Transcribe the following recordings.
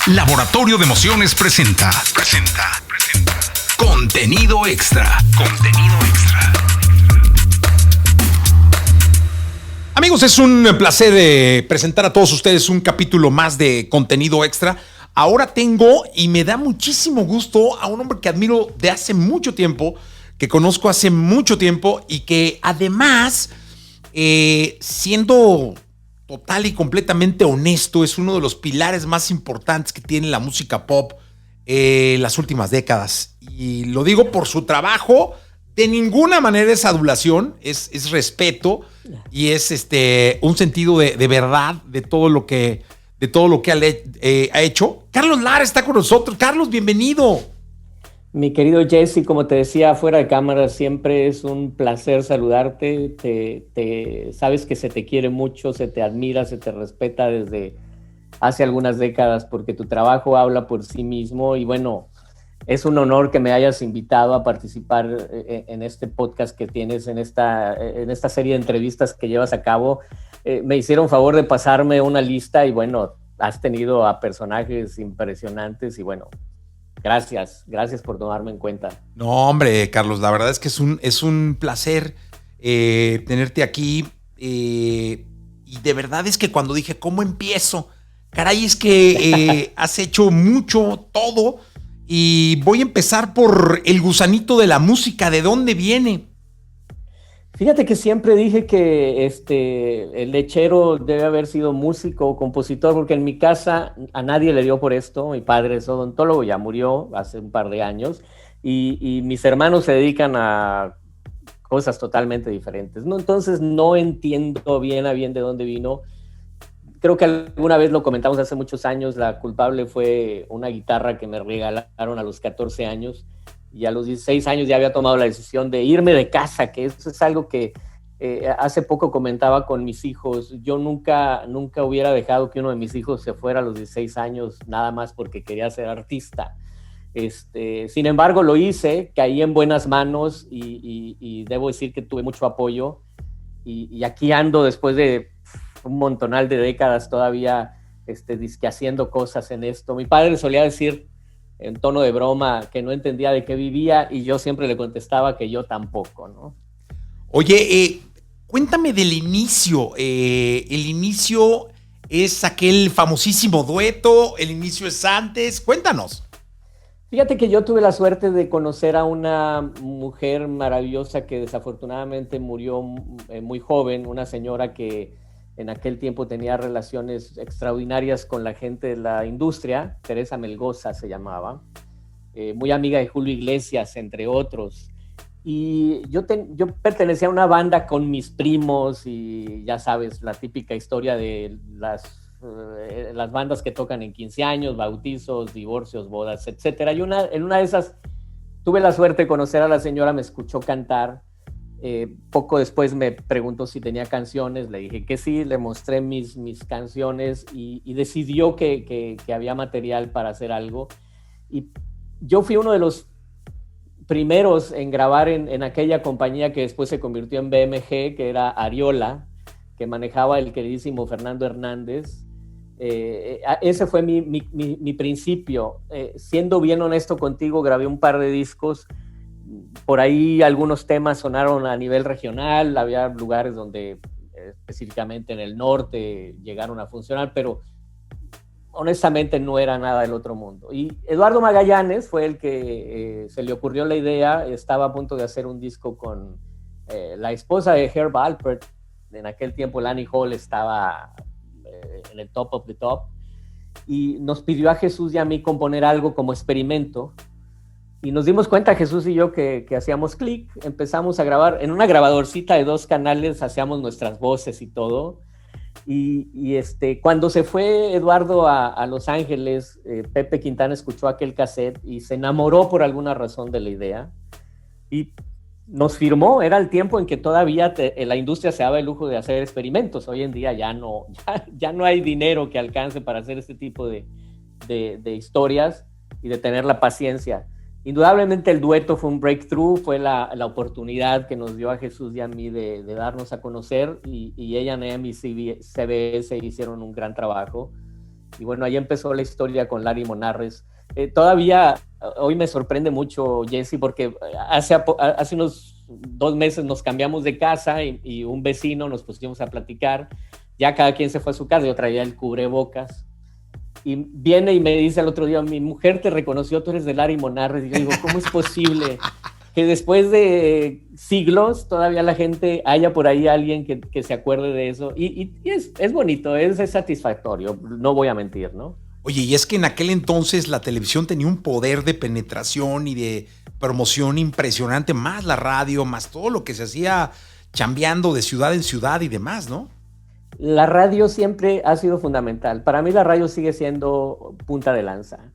Laboratorio de Emociones presenta Contenido Extra. Amigos, es un placer presentar a todos ustedes un capítulo más de Contenido Extra. Ahora tengo, y me da muchísimo gusto, a un hombre que admiro de hace mucho tiempo, que conozco hace mucho tiempo y que además, siendo total y completamente honesto, es uno de los pilares más importantes que tiene la música pop en las últimas décadas. Y lo digo por su trabajo. De ninguna manera es adulación, es respeto y es un sentido de verdad de todo lo que ha hecho. Carlos Lara está con nosotros. Carlos, bienvenido. Mi querido Jesse, como te decía fuera de cámara, siempre es un placer saludarte. Sabes que se te quiere mucho, se te admira, se te respeta desde hace algunas décadas porque tu trabajo habla por sí mismo y bueno, es un honor que me hayas invitado a participar en este podcast que tienes, en esta serie de entrevistas que llevas a cabo. Me hicieron favor de pasarme una lista y bueno, has tenido a personajes impresionantes y bueno, gracias por tomarme en cuenta. No, hombre, Carlos, la verdad es que es un placer tenerte aquí. Y de verdad es que cuando dije, ¿cómo empiezo? Caray, es que has hecho mucho, todo. Y voy a empezar por el gusanito de la música. ¿De dónde viene? Fíjate que siempre dije que el lechero debe haber sido músico o compositor, porque en mi casa a nadie le dio por esto. Mi padre es odontólogo, ya murió hace un par de años, y mis hermanos se dedican a cosas totalmente diferentes, ¿no? Entonces no entiendo bien a bien de dónde vino. Creo que alguna vez lo comentamos hace muchos años, la culpable fue una guitarra que me regalaron a los 14 años y a los 16 años ya había tomado la decisión de irme de casa, que eso es algo que hace poco comentaba con mis hijos. Yo nunca hubiera dejado que uno de mis hijos se fuera a los 16 años nada más porque quería ser artista. Sin embargo, lo hice, caí en buenas manos y debo decir que tuve mucho apoyo y aquí ando después de un montonal de décadas todavía disque haciendo cosas en esto. Mi padre solía decir en tono de broma que no entendía de qué vivía y yo siempre le contestaba que yo tampoco, ¿no? Oye, cuéntame del inicio. El inicio es aquel famosísimo dueto, el inicio es antes. Cuéntanos. Fíjate que yo tuve la suerte de conocer a una mujer maravillosa que desafortunadamente murió muy joven, una señora que en aquel tiempo tenía relaciones extraordinarias con la gente de la industria. Teresa Melgoza se llamaba, muy amiga de Julio Iglesias, entre otros. Y yo pertenecía a una banda con mis primos y ya sabes, la típica historia de las bandas que tocan en 15 años, bautizos, divorcios, bodas, etcétera. Y en una de esas tuve la suerte de conocer a la señora, me escuchó cantar. Poco después me preguntó si tenía canciones, le dije que sí, le mostré mis canciones y decidió que había material para hacer algo. Y yo fui uno de los primeros en grabar en aquella compañía que después se convirtió en BMG, que era Ariola, que manejaba el queridísimo Fernando Hernández. Ese fue mi principio. Siendo bien honesto contigo, grabé un par de discos. Por ahí algunos temas sonaron a nivel regional, había lugares donde específicamente en el norte llegaron a funcionar, pero honestamente no era nada del otro mundo. Y Eduardo Magallanes fue el que se le ocurrió la idea, estaba a punto de hacer un disco con la esposa de Herb Alpert. En aquel tiempo Lani Hall estaba en el top of the top, y nos pidió a Jesús y a mí componer algo como experimento. Y nos dimos cuenta, Jesús y yo, que hacíamos clic, empezamos a grabar en una grabadorcita de 2 canales, hacíamos nuestras voces y todo. Y cuando se fue Eduardo a Los Ángeles, Pepe Quintana escuchó aquel cassette y se enamoró por alguna razón de la idea. Y nos firmó. Era el tiempo en que todavía la industria se daba el lujo de hacer experimentos. Hoy en día ya no hay dinero que alcance para hacer este tipo de historias y de tener la paciencia. Indudablemente el dueto fue un breakthrough, fue la oportunidad que nos dio a Jesús y a mí de darnos a conocer, y ella y CBS hicieron un gran trabajo. Y bueno, ahí empezó la historia con Larry Monarres. Todavía hoy me sorprende mucho, Jesse, porque hace unos 2 meses nos cambiamos de casa y un vecino nos pusimos a platicar. Ya cada quien se fue a su casa, yo traía el cubrebocas. Y viene y me dice el otro día, mi mujer te reconoció, tú eres de Larry Monarres. Y yo digo, ¿cómo es posible que después de siglos todavía la gente haya por ahí alguien que se acuerde de eso? Y es bonito, es satisfactorio, no voy a mentir, ¿no? Oye, y es que en aquel entonces la televisión tenía un poder de penetración y de promoción impresionante, más la radio, más todo lo que se hacía chambeando de ciudad en ciudad y demás, ¿no? La radio siempre ha sido fundamental. Para mí la radio sigue siendo punta de lanza.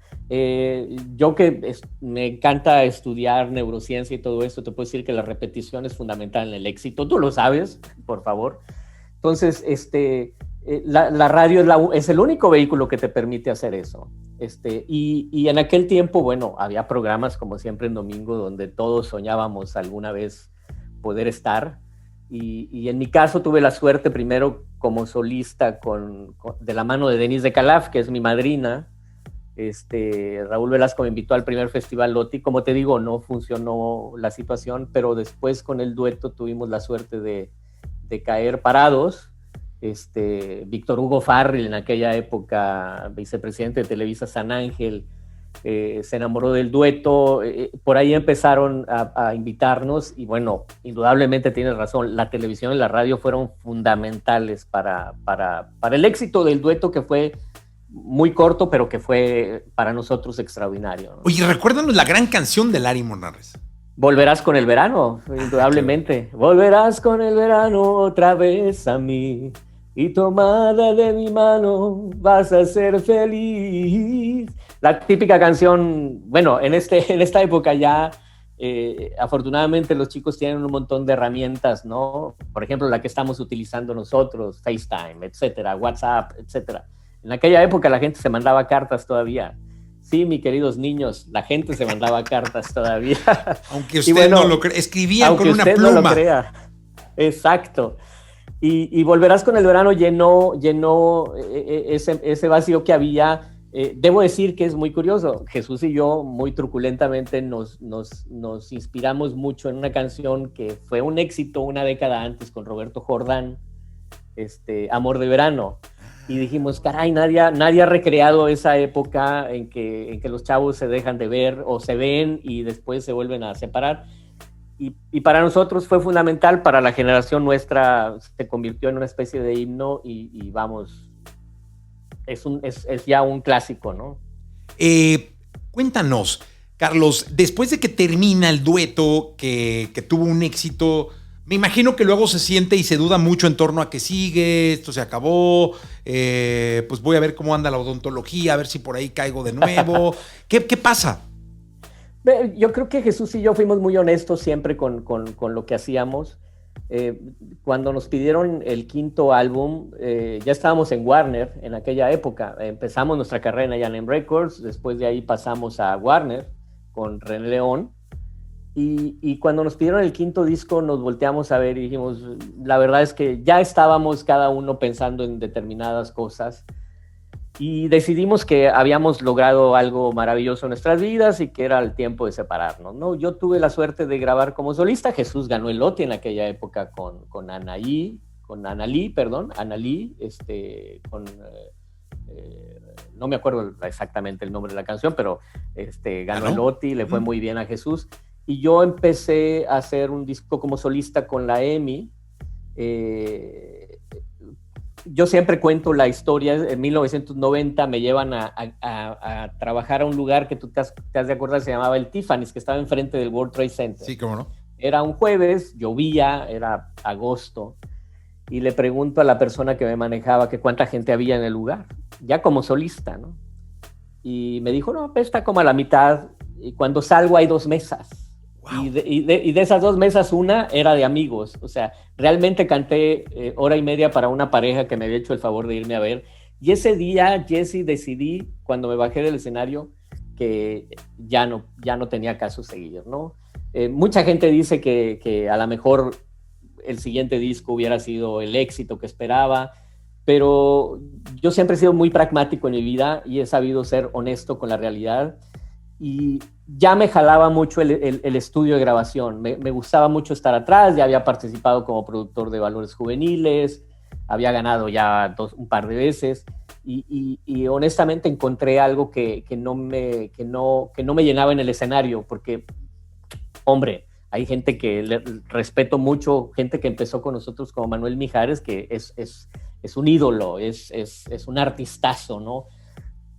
Yo que me encanta estudiar neurociencia y todo esto, te puedo decir que la repetición es fundamental en el éxito. Tú lo sabes, por favor. Entonces, la radio es el único vehículo que te permite hacer eso. Y en aquel tiempo, bueno, había programas como siempre en domingo donde todos soñábamos alguna vez poder estar. Y en mi caso tuve la suerte primero como solista de la mano de Denise de Calaf, que es mi madrina. Raúl Velasco me invitó al primer festival Loti. Como te digo, no funcionó la situación, pero después con el dueto tuvimos la suerte de caer parados. Víctor Hugo Farril, en aquella época vicepresidente de Televisa San Ángel, se enamoró del dueto. Por ahí empezaron a invitarnos y bueno, indudablemente tienes razón, la televisión y la radio fueron fundamentales para el éxito del dueto, que fue muy corto, pero que fue para nosotros extraordinario, ¿no? Oye, recuérdanos la gran canción de Larry Monarres. Volverás con el verano, indudablemente. Volverás con el verano otra vez a mí, y tomada de mi mano vas a ser feliz. La típica canción, bueno, en esta época ya, afortunadamente los chicos tienen un montón de herramientas, ¿no? Por ejemplo, la que estamos utilizando nosotros, FaceTime, etcétera, WhatsApp, etcétera. En aquella época la gente se mandaba cartas todavía. Sí, mis queridos niños, la gente se mandaba cartas todavía. Aunque usted no lo crea, escribían con una pluma. No lo crea. Exacto. Y Volverás con el verano llenó ese vacío que había. Debo decir que es muy curioso. Jesús y yo muy truculentamente nos inspiramos mucho en una canción que fue un éxito una década antes con Roberto Jordán, Amor de Verano. Y dijimos, caray, nadie ha recreado esa época en que los chavos se dejan de ver o se ven y después se vuelven a separar. Y para nosotros fue fundamental, para la generación nuestra se convirtió en una especie de himno y vamos, es ya un clásico, ¿no? Cuéntanos, Carlos, después de que termina el dueto que tuvo un éxito, me imagino que luego se siente y se duda mucho en torno a que sigue, esto se acabó, pues voy a ver cómo anda la odontología, a ver si por ahí caigo de nuevo. ¿Qué pasa? Yo creo que Jesús y yo fuimos muy honestos siempre con lo que hacíamos. Cuando nos pidieron el quinto álbum, ya estábamos en Warner en aquella época. Empezamos nuestra carrera en A&M Records, después de ahí pasamos a Warner con René León. Y cuando nos pidieron el quinto disco nos volteamos a ver y dijimos, la verdad es que ya estábamos cada uno pensando en determinadas cosas y decidimos que habíamos logrado algo maravilloso en nuestras vidas y que era el tiempo de separarnos, ¿no? Yo tuve la suerte de grabar como solista. Jesús ganó el Loti en aquella época con Analí, no me acuerdo exactamente el nombre de la canción, pero ganó el Loti, le fue muy bien a Jesús. Y yo empecé a hacer un disco como solista con la EMI. Yo siempre cuento la historia. En 1990 me llevan a trabajar a un lugar que tú te has de acordar, se llamaba el Tiffany's, que estaba enfrente del World Trade Center. Sí, cómo no. Era un jueves, llovía, era agosto, y le pregunto a la persona que me manejaba que cuánta gente había en el lugar, ya como solista, ¿no? Y me dijo, no, está como a la mitad, y cuando salgo hay 2 mesas. Wow. Y de esas 2 mesas, una era de amigos. O sea, realmente canté hora y media para una pareja que me había hecho el favor de irme a ver. Y ese día, Jesse, decidí, cuando me bajé del escenario, que ya no tenía caso seguir, ¿no? Mucha gente dice que a lo mejor el siguiente disco hubiera sido el éxito que esperaba. pero yo siempre he sido muy pragmático en mi vida y he sabido ser honesto con la realidad. Y ya me jalaba mucho el estudio de grabación. Me gustaba mucho estar atrás, ya había participado como productor de Valores Juveniles, había ganado ya un par de veces y honestamente encontré algo que no me llenaba en el escenario, porque, hombre, hay gente que respeto mucho, gente que empezó con nosotros como Manuel Mijares, que es un ídolo, es un artistazo, ¿no?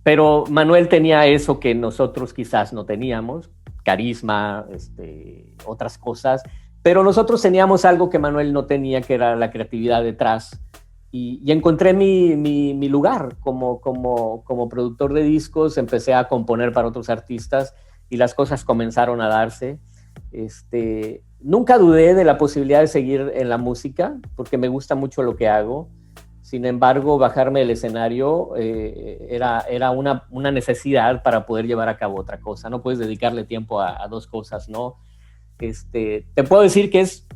Pero Manuel tenía eso que nosotros quizás no teníamos, carisma, otras cosas, pero nosotros teníamos algo que Manuel no tenía, que era la creatividad detrás. Y encontré mi lugar como productor de discos, empecé a componer para otros artistas y las cosas comenzaron a darse. Nunca dudé de la posibilidad de seguir en la música, porque me gusta mucho lo que hago. Sin embargo, bajarme del escenario era una necesidad para poder llevar a cabo otra cosa. No puedes dedicarle tiempo a dos cosas, ¿no? Te puedo decir que es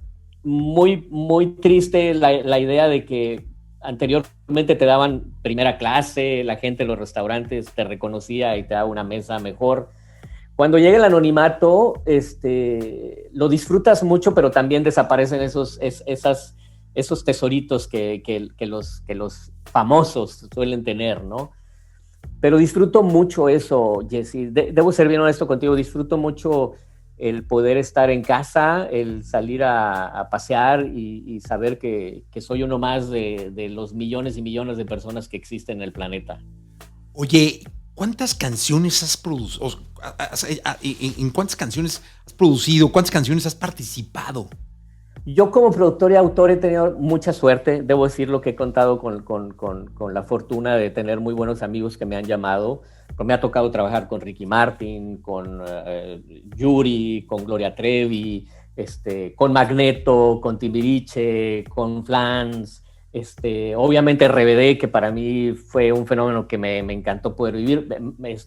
muy, muy triste la idea de que anteriormente te daban primera clase, la gente en los restaurantes te reconocía y te daba una mesa mejor. Cuando llega el anonimato, lo disfrutas mucho, pero también desaparecen esos tesoritos que los famosos suelen tener, ¿no? Pero disfruto mucho eso, Jesse. Debo ser bien honesto contigo, disfruto mucho el poder estar en casa, el salir a pasear y saber que soy uno más de los millones y millones de personas que existen en el planeta. Oye, ¿cuántas canciones has producido? ¿En cuántas canciones has producido? ¿Cuántas canciones has participado? Yo como productor y autor he tenido mucha suerte, debo decirlo, que he contado con la fortuna de tener muy buenos amigos que me han llamado. Me ha tocado trabajar con Ricky Martin, con Yuri, con Gloria Trevi, con Magneto, con Timbiriche, con Flans, obviamente RBD, que para mí fue un fenómeno que me encantó poder vivir.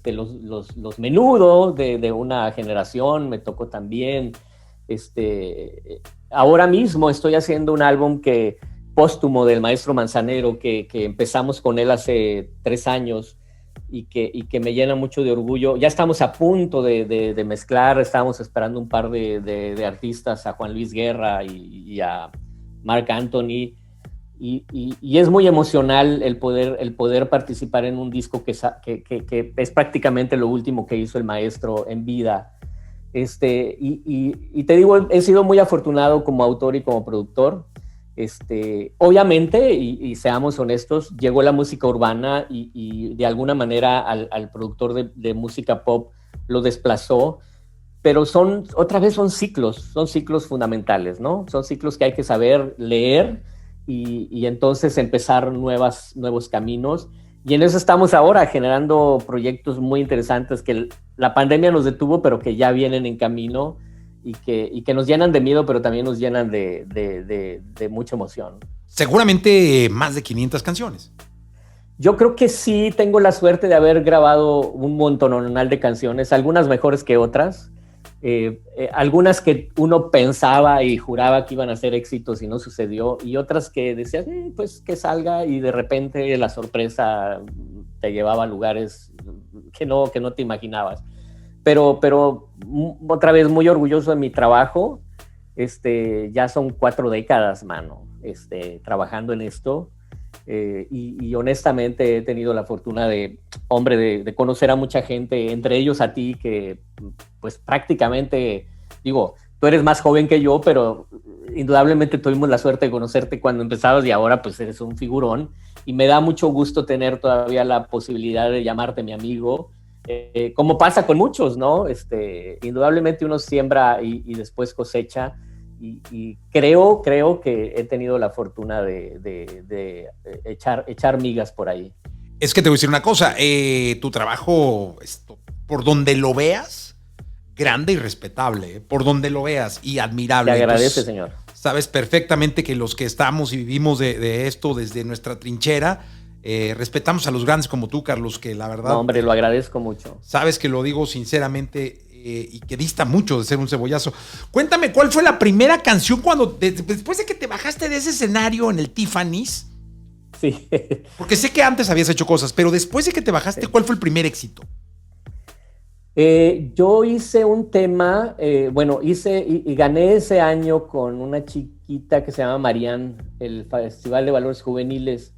Los Menudo de una generación me tocó también. Ahora mismo estoy haciendo un álbum póstumo del maestro Manzanero que empezamos con él hace 3 años y que me llena mucho de orgullo. Ya estamos a punto de mezclar, estamos esperando un par de artistas, a Juan Luis Guerra y a Marc Anthony, y es muy emocional el poder participar en un disco que es prácticamente lo último que hizo el maestro en vida. Y te digo, he sido muy afortunado como autor y como productor. Obviamente, y seamos honestos, llegó la música urbana y de alguna manera al productor de música pop lo desplazó, pero otra vez son ciclos fundamentales, ¿no? Son ciclos que hay que saber leer y entonces empezar nuevos caminos. Y en eso estamos ahora, generando proyectos muy interesantes que la pandemia nos detuvo, pero que ya vienen en camino y que nos llenan de miedo, pero también nos llenan de mucha emoción. Seguramente más de 500 canciones. Yo creo que sí, tengo la suerte de haber grabado un montonal de canciones, algunas mejores que otras. Algunas que uno pensaba y juraba que iban a ser éxitos y no sucedió, y otras que decías, pues que salga, y de repente la sorpresa te llevaba a lugares que no te imaginabas. Pero otra vez muy orgulloso de mi trabajo. Ya son 4 décadas, mano, trabajando en esto. Y honestamente he tenido la fortuna de conocer a mucha gente, entre ellos a ti, que pues prácticamente, digo, tú eres más joven que yo, pero indudablemente tuvimos la suerte de conocerte cuando empezabas y ahora pues eres un figurón, y me da mucho gusto tener todavía la posibilidad de llamarte mi amigo, como pasa con muchos, ¿no? Indudablemente uno siembra y después cosecha. Y creo que he tenido la fortuna de echar migas por ahí. Es que te voy a decir una cosa, tu trabajo, por donde lo veas, grande y respetable, por donde lo veas, y admirable. Te agradece, señor. Sabes perfectamente que los que estamos y vivimos de esto desde nuestra trinchera, respetamos a los grandes como tú, Carlos, que la verdad... No, hombre, lo agradezco mucho. Sabes que lo digo sinceramente, y que dista mucho de ser un cebollazo. Cuéntame, ¿cuál fue la primera canción después de que te bajaste de ese escenario en el Tiffany's? Sí. Porque sé que antes habías hecho cosas, pero después de que te bajaste, ¿cuál fue el primer éxito? Yo hice un tema, hice y gané ese año con una chiquita que se llama Marianne, el Festival de Valores Juveniles.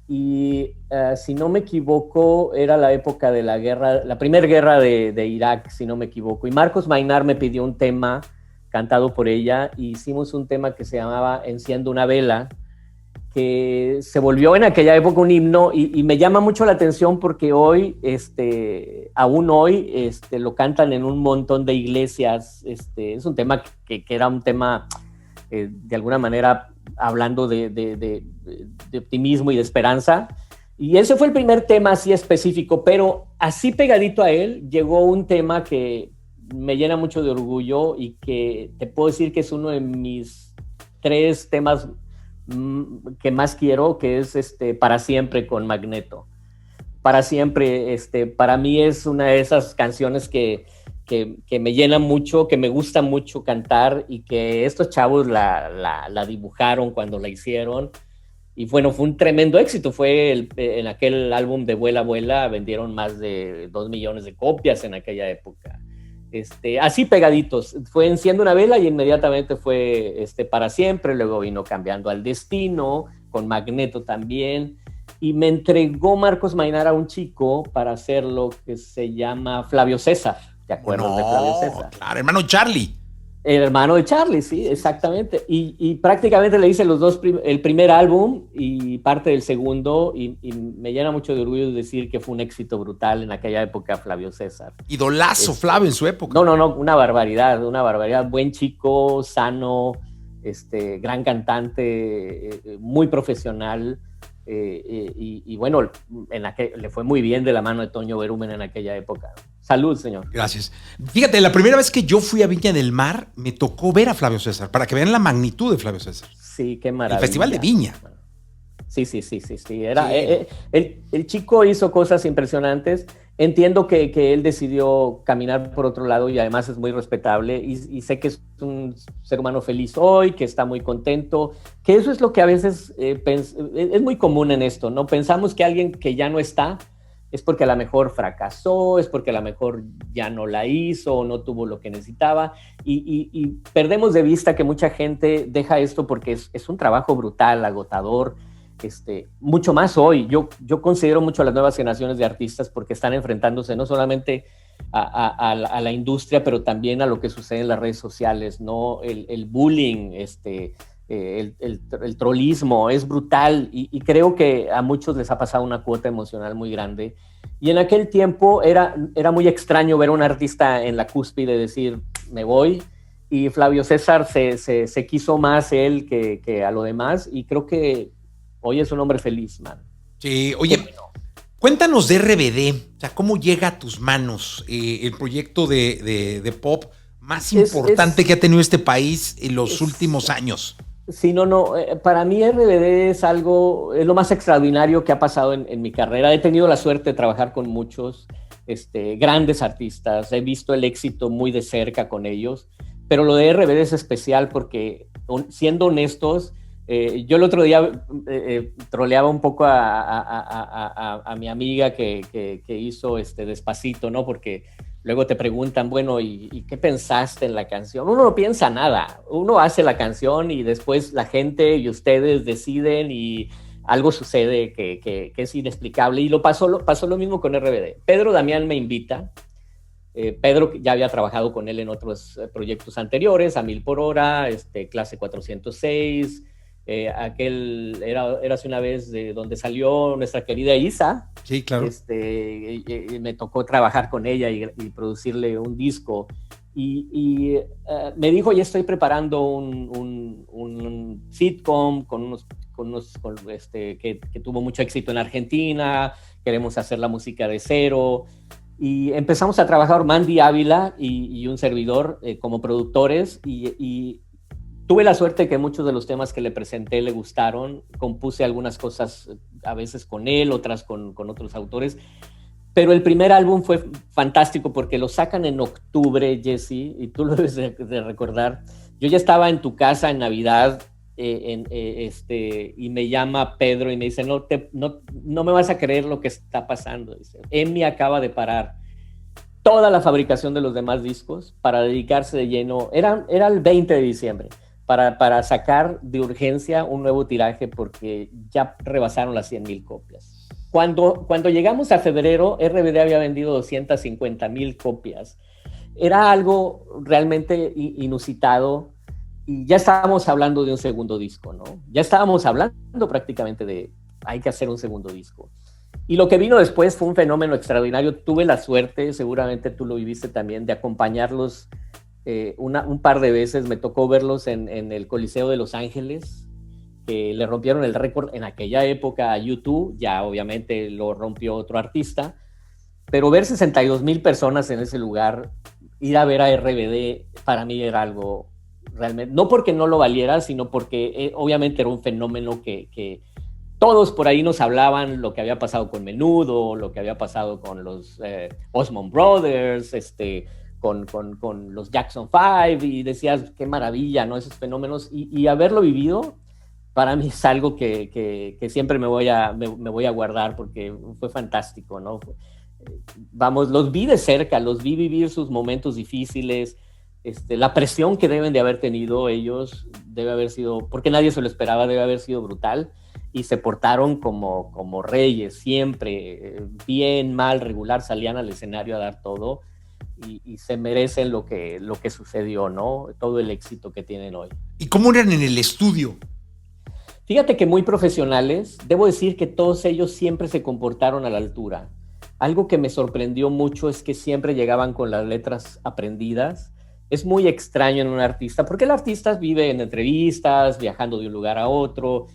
Y si no me equivoco, era la época de la guerra, la primera guerra de Irak, si no me equivoco. Y Marcos Mainar me pidió un tema cantado por ella. Y hicimos un tema que se llamaba Enciendo una vela, que se volvió en aquella época un himno y me llama mucho la atención porque hoy, aún hoy, lo cantan en un montón de iglesias. Es un tema que era un tema, de alguna manera, hablando de optimismo y de esperanza. Y ese fue el primer tema así específico, pero así pegadito a él llegó un tema que me llena mucho de orgullo y que te puedo decir que es uno de mis 3 temas que más quiero, que es Para Siempre con Magneto. Para Siempre, para mí es una de esas canciones que me llena mucho, que me gusta mucho cantar y que estos chavos la dibujaron cuando la hicieron. Y bueno, fue un tremendo éxito. En aquel álbum de Vuela, Vuela, vendieron más de 2 millones de copias en aquella época. Así pegaditos. Fue Enciendo una vela y inmediatamente fue Para Siempre. Luego vino Cambiando al Destino, con Magneto también. Y me entregó Marcos Mainar a un chico para hacer lo que se llama Flavio César. ¿Te acuerdas de Flavio César? Claro, hermano Charlie. El hermano de Charlie, sí, exactamente. Y prácticamente le hice el primer álbum y parte del segundo, y me llena mucho de orgullo decir que fue un éxito brutal en aquella época Flavio César. Idolazo Flavio en su época. No, una barbaridad. Buen chico, sano, gran cantante, muy profesional. Y bueno, le fue muy bien de la mano de Toño Berumen en aquella época. Salud, señor. Gracias. Fíjate, la primera vez que yo fui a Viña del Mar, me tocó ver a Flavio César, para que vean la magnitud de Flavio César. Sí, qué maravilla. El Festival de Viña. Sí. El chico hizo cosas impresionantes. Entiendo que él decidió caminar por otro lado y además es muy respetable y sé que es un ser humano feliz hoy, que está muy contento, que eso es lo que a veces es muy común en esto, ¿no? Pensamos que alguien que ya no está es porque a lo mejor fracasó, es porque a lo mejor ya no la hizo o no tuvo lo que necesitaba y perdemos de vista que mucha gente deja esto porque es un trabajo brutal, agotador. Mucho más hoy. Yo considero mucho a las nuevas generaciones de artistas porque están enfrentándose no solamente a la industria, pero también a lo que sucede en las redes sociales, ¿no? El bullying, el trollismo es brutal y creo que a muchos les ha pasado una cuota emocional muy grande. Y en aquel tiempo era muy extraño ver a un artista en la cúspide decir, me voy. Y Flavio César se quiso más él que a lo demás y creo que hoy es un hombre feliz, man. Sí, oye, cuéntanos de RBD, o sea, ¿cómo llega a tus manos el proyecto de pop más importante que ha tenido este país en los últimos años? Sí, para mí RBD es lo más extraordinario que ha pasado en mi carrera. He tenido la suerte de trabajar con muchos grandes artistas, he visto el éxito muy de cerca con ellos, pero lo de RBD es especial porque, siendo honestos, yo el otro día troleaba un poco a mi amiga que hizo Despacito, ¿no? Porque luego te preguntan, bueno, ¿y qué pensaste en la canción? Uno no piensa nada, uno hace la canción y después la gente y ustedes deciden y algo sucede que es inexplicable. Y pasó lo mismo con RBD. Pedro Damián me invita. Pedro ya había trabajado con él en otros proyectos anteriores, A Mil por Hora, Clase 406, Érase una vez de donde salió nuestra querida Isa. Sí, claro. Me tocó trabajar con ella y producirle un disco. Y me dijo, ya estoy preparando un sitcom que tuvo mucho éxito en Argentina, queremos hacer la música de cero. Y empezamos a trabajar Mandy Ávila y un servidor como productores y tuve la suerte que muchos de los temas que le presenté le gustaron. Compuse algunas cosas a veces con él, otras con otros autores. Pero el primer álbum fue fantástico porque lo sacan en octubre, Jesse, y tú lo debes de recordar. Yo ya estaba en tu casa en Navidad y me llama Pedro y me dice, no me vas a creer lo que está pasando. Dice, EMI acaba de parar toda la fabricación de los demás discos para dedicarse de lleno, era el 20 de diciembre, para sacar de urgencia un nuevo tiraje porque ya rebasaron las 100,000 copias. Cuando llegamos a febrero, RBD había vendido 250,000 copias. Era algo realmente inusitado y ya estábamos hablando de un segundo disco, ¿no? Ya estábamos hablando prácticamente de hay que hacer un segundo disco. Y lo que vino después fue un fenómeno extraordinario. Tuve la suerte, seguramente tú lo viviste también, de acompañarlos un par de veces. Me tocó verlos en el Coliseo de Los Ángeles, que le rompieron el récord en aquella época a U2, ya obviamente lo rompió otro artista, pero ver 62,000 personas en ese lugar, ir a ver a RBD, para mí era algo realmente, no porque no lo valiera, sino porque obviamente era un fenómeno que todos por ahí nos hablaban lo que había pasado con Menudo, lo que había pasado con los Osmond Brothers, con los Jackson 5, y decías, qué maravilla, ¿no? Esos fenómenos, y haberlo vivido, para mí es algo que siempre me voy a guardar porque fue fantástico, ¿no? Vamos, los vi de cerca, los vi vivir sus momentos difíciles, la presión que deben de haber tenido ellos debe haber sido, porque nadie se lo esperaba, debe haber sido brutal, y se portaron como reyes, siempre, bien, mal, regular, salían al escenario a dar todo, y se merecen lo que sucedió, ¿no? Todo el éxito que tienen hoy. ¿Y cómo eran en el estudio? Fíjate que muy profesionales. Debo decir que todos ellos siempre se comportaron a la altura. Algo que me sorprendió mucho es que siempre llegaban con las letras aprendidas. Es muy extraño en un artista, porque el artista vive en entrevistas, viajando de un lugar a otro,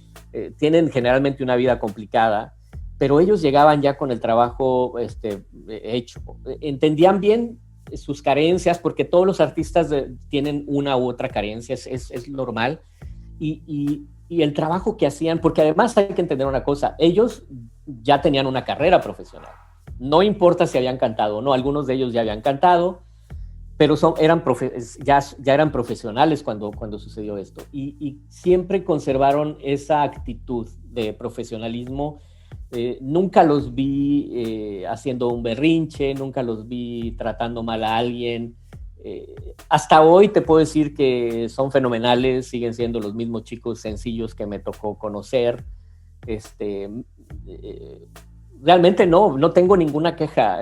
tienen generalmente una vida complicada, pero ellos llegaban ya con el trabajo hecho. Entendían bien sus carencias, porque todos los artistas tienen una u otra carencia, es normal, y el trabajo que hacían, porque además hay que entender una cosa, ellos ya tenían una carrera profesional. No importa si habían cantado o no, algunos de ellos ya habían cantado, pero ya eran profesionales cuando sucedió esto. Y siempre conservaron esa actitud de profesionalismo. Nunca los vi haciendo un berrinche, nunca los vi tratando mal a alguien. Hasta hoy te puedo decir que son fenomenales, siguen siendo los mismos chicos sencillos que me tocó conocer. Realmente no tengo ninguna queja.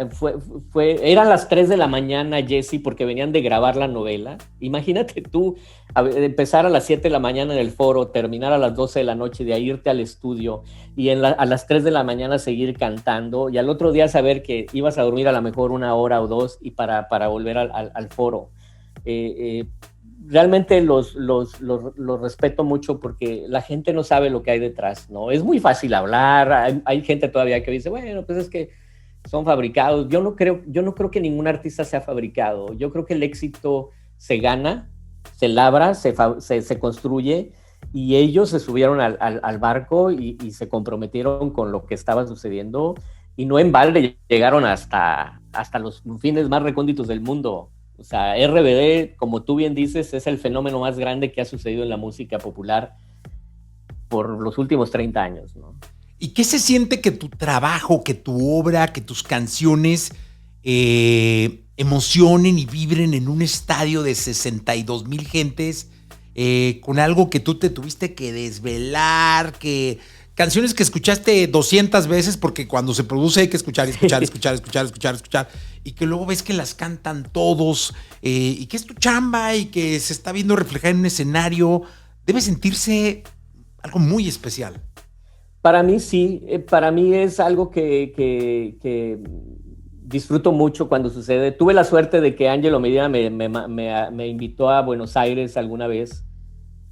Eran las 3 de la mañana, Jesse, porque venían de grabar la novela. Imagínate tú empezar a las 7 de la mañana en el foro, terminar a las 12 de la noche, de ahí irte al estudio y a las 3 de la mañana seguir cantando, y al otro día saber que ibas a dormir a lo mejor 1 hora o 2 y para volver al foro. Realmente los respeto mucho porque la gente no sabe lo que hay detrás, ¿no? Es muy fácil hablar, hay gente todavía que dice, bueno, pues es que son fabricados. Yo no creo que ningún artista sea fabricado. Yo creo que el éxito se gana, se labra, se construye, y ellos se subieron al barco y se comprometieron con lo que estaba sucediendo, y no en balde llegaron hasta los fines más recónditos del mundo. O sea, RBD, como tú bien dices, es el fenómeno más grande que ha sucedido en la música popular por los últimos 30 años, ¿no? ¿Y qué se siente que tu trabajo, que tu obra, que tus canciones emocionen y vibren en un estadio de 62,000 gentes con algo que tú te tuviste que desvelar, canciones que escuchaste 200 veces, porque cuando se produce hay que escuchar, y que luego ves que las cantan todos, y que es tu chamba y que se está viendo reflejada en un escenario? Debe sentirse algo muy especial. Para mí sí, para mí es algo que disfruto mucho cuando sucede. Tuve la suerte de que Ángelo Medina me invitó a Buenos Aires alguna vez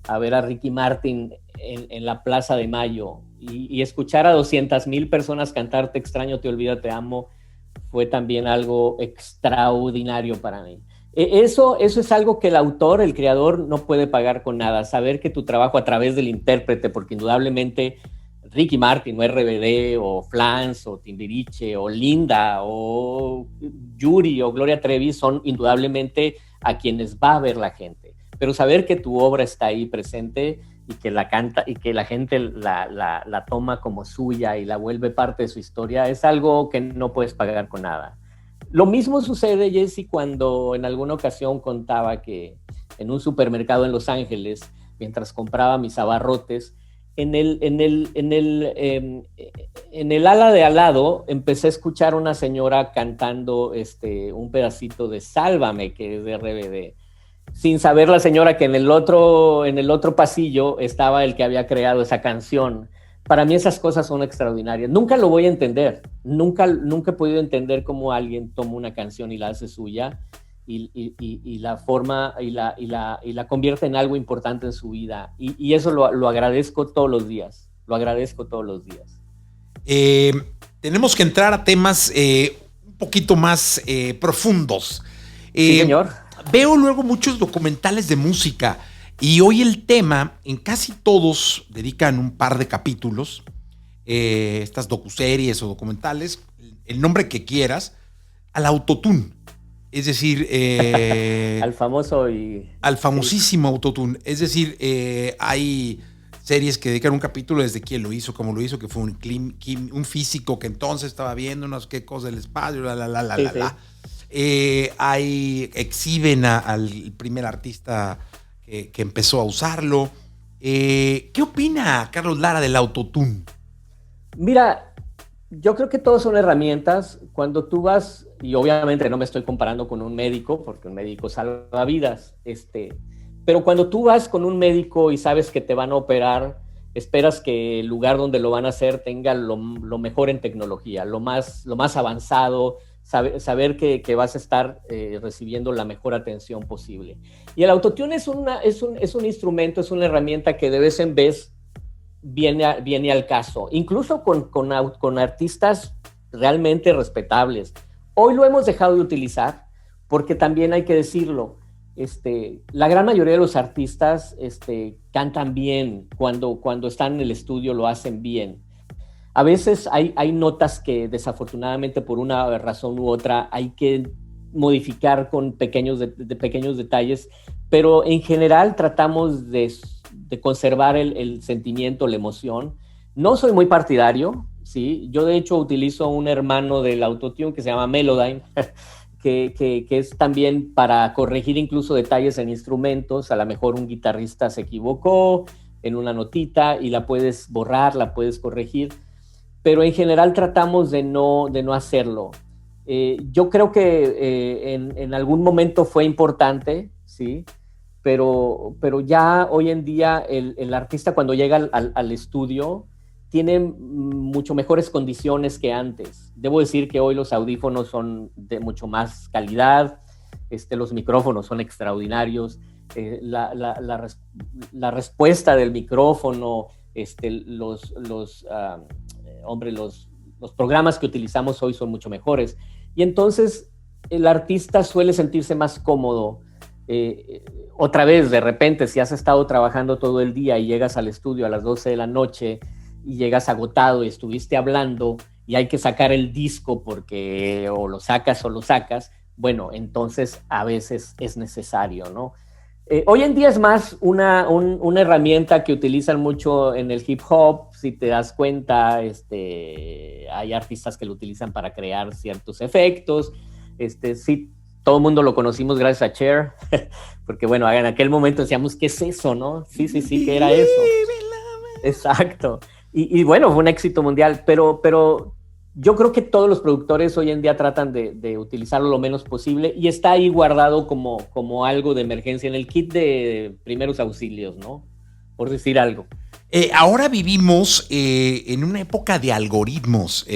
a ver a Ricky Martin en la Plaza de Mayo, y escuchar a 200,000 personas cantar Te extraño, te olvido, te amo, fue también algo extraordinario para mí. Eso es algo que el autor, el creador, no puede pagar con nada. Saber que tu trabajo a través del intérprete, porque indudablemente Ricky Martin o RBD o Flans o Timbiriche o Linda o Yuri o Gloria Trevi son indudablemente a quienes va a ver la gente. Pero saber que tu obra está ahí presente y que la canta y que la gente la toma como suya y la vuelve parte de su historia, es algo que no puedes pagar con nada. Lo mismo sucede, Jesse, cuando en alguna ocasión contaba que en un supermercado en Los Ángeles, mientras compraba mis abarrotes, en el ala de al lado empecé a escuchar una señora cantando un pedacito de Sálvame, que es de RBD, sin saber la señora que en el otro pasillo estaba el que había creado esa canción. Para mí esas cosas son extraordinarias. Nunca lo voy a entender. Nunca he podido entender cómo alguien toma una canción y la hace suya y la forma y la convierte en algo importante en su vida. Y eso lo agradezco todos los días. Lo agradezco todos los días. Tenemos que entrar a temas un poquito más profundos. Sí, señor. Veo luego muchos documentales de música y hoy el tema, en casi todos dedican un par de capítulos, estas docuseries o documentales, el nombre que quieras, al autotune. Es decir, al famosísimo autotune. Es decir, hay series que dedican un capítulo desde quién lo hizo, cómo lo hizo, que fue un físico que entonces estaba viendo unas qué cosas del espacio, exhiben al primer artista que empezó a usarlo. ¿Qué opina Carlos Lara del autotune? Mira, yo creo que todos son herramientas. Cuando tú vas, y obviamente no me estoy comparando con un médico, porque un médico salva vidas, pero cuando tú vas con un médico y sabes que te van a operar, esperas que el lugar donde lo van a hacer tenga lo mejor en tecnología, lo más avanzado, saber que vas a estar recibiendo la mejor atención posible. Y el autotune es un instrumento, es una herramienta que de vez en vez viene al caso, incluso con artistas realmente respetables. Hoy lo hemos dejado de utilizar porque también hay que decirlo, la gran mayoría de los artistas cantan bien, cuando están en el estudio lo hacen bien. A veces hay notas que desafortunadamente por una razón u otra hay que modificar con pequeños detalles, pero en general tratamos de conservar el sentimiento, la emoción. No soy muy partidario, ¿sí? Yo de hecho utilizo un hermano del autotune que se llama Melodyne, que es también para corregir incluso detalles en instrumentos. A lo mejor un guitarrista se equivocó en una notita y la puedes borrar, la puedes corregir, pero en general tratamos de no hacerlo. Yo creo que en algún momento fue importante, ¿sí? Pero ya hoy en día el artista cuando llega al estudio tiene mucho mejores condiciones que antes. Debo decir que hoy los audífonos son de mucho más calidad, los micrófonos son extraordinarios, la respuesta del micrófono, los programas que utilizamos hoy son mucho mejores. Y entonces el artista suele sentirse más cómodo. Otra vez, de repente, si has estado trabajando todo el día y llegas al estudio a las 12 de la noche y llegas agotado y estuviste hablando y hay que sacar el disco porque o lo sacas, bueno, entonces a veces es necesario, ¿no? Hoy en día es más una herramienta que utilizan mucho en el hip hop. Si te das cuenta, hay artistas que lo utilizan para crear ciertos efectos. Sí, todo el mundo lo conocimos gracias a Cher, porque bueno, en aquel momento decíamos, ¿qué es eso, no? Sí, ¿qué era eso? Exacto. Y bueno, fue un éxito mundial, pero yo creo que todos los productores hoy en día tratan de utilizarlo lo menos posible y está ahí guardado como algo de emergencia en el kit de primeros auxilios, ¿no? Por decir algo. Ahora vivimos en una época de algoritmos,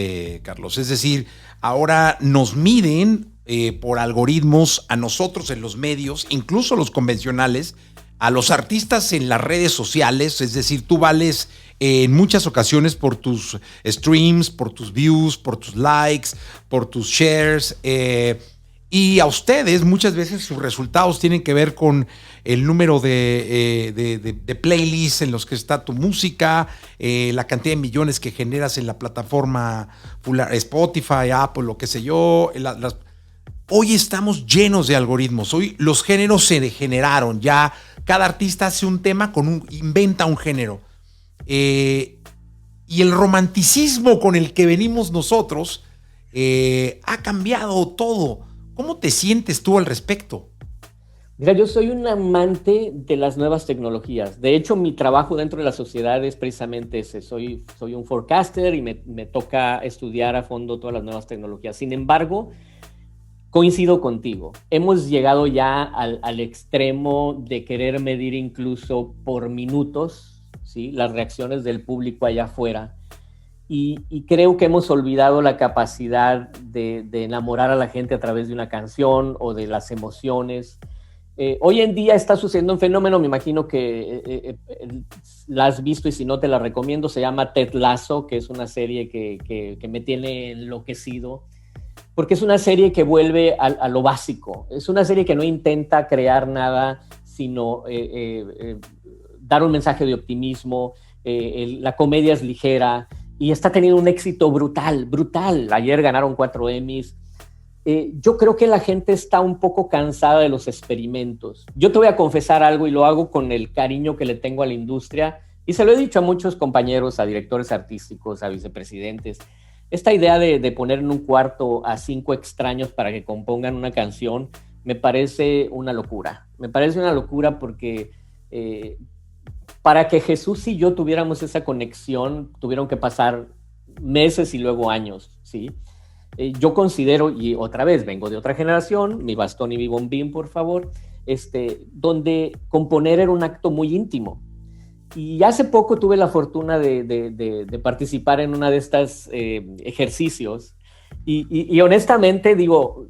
Carlos. Es decir, ahora nos miden por algoritmos a nosotros en los medios, incluso los convencionales, a los artistas en las redes sociales. Es decir, tú vales en muchas ocasiones por tus streams, por tus views, por tus likes, por tus shares. Y a ustedes muchas veces sus resultados tienen que ver con el número de playlists en los que está tu música, la cantidad de millones que generas en la plataforma Spotify, Apple, lo que sé yo, Hoy estamos llenos de algoritmos. Hoy los géneros se degeneraron. Ya cada artista hace un tema, inventa un género. Y el romanticismo con el que venimos nosotros ha cambiado todo. ¿Cómo te sientes tú al respecto? Mira, yo soy un amante de las nuevas tecnologías. De hecho, mi trabajo dentro de la sociedad es precisamente ese. Soy un forecaster y me toca estudiar a fondo todas las nuevas tecnologías. Sin embargo, coincido contigo. Hemos llegado ya al extremo de querer medir incluso por minutos, ¿sí?, las reacciones del público allá afuera. Y creo que hemos olvidado la capacidad de enamorar a la gente a través de una canción o de las emociones. Hoy en día está sucediendo un fenómeno, me imagino que la has visto y si no te la recomiendo, se llama Ted Lasso, que es una serie que me tiene enloquecido, porque es una serie que vuelve a lo básico. Es una serie que no intenta crear nada, sino dar un mensaje de optimismo. La comedia es ligera y está teniendo un éxito brutal, brutal. Ayer ganaron 4 Emmys. Yo creo que la gente está un poco cansada de los experimentos. Yo te voy a confesar algo y lo hago con el cariño que le tengo a la industria y se lo he dicho a muchos compañeros, a directores artísticos, a vicepresidentes. Esta idea de poner en un cuarto a 5 extraños para que compongan una canción me parece una locura. Me parece una locura porque para que Jesús y yo tuviéramos esa conexión tuvieron que pasar meses y luego años, ¿sí? Yo considero, y otra vez vengo de otra generación, mi bastón y mi bombín, por favor, donde componer era un acto muy íntimo. Y hace poco tuve la fortuna de participar en una de estas ejercicios y honestamente digo,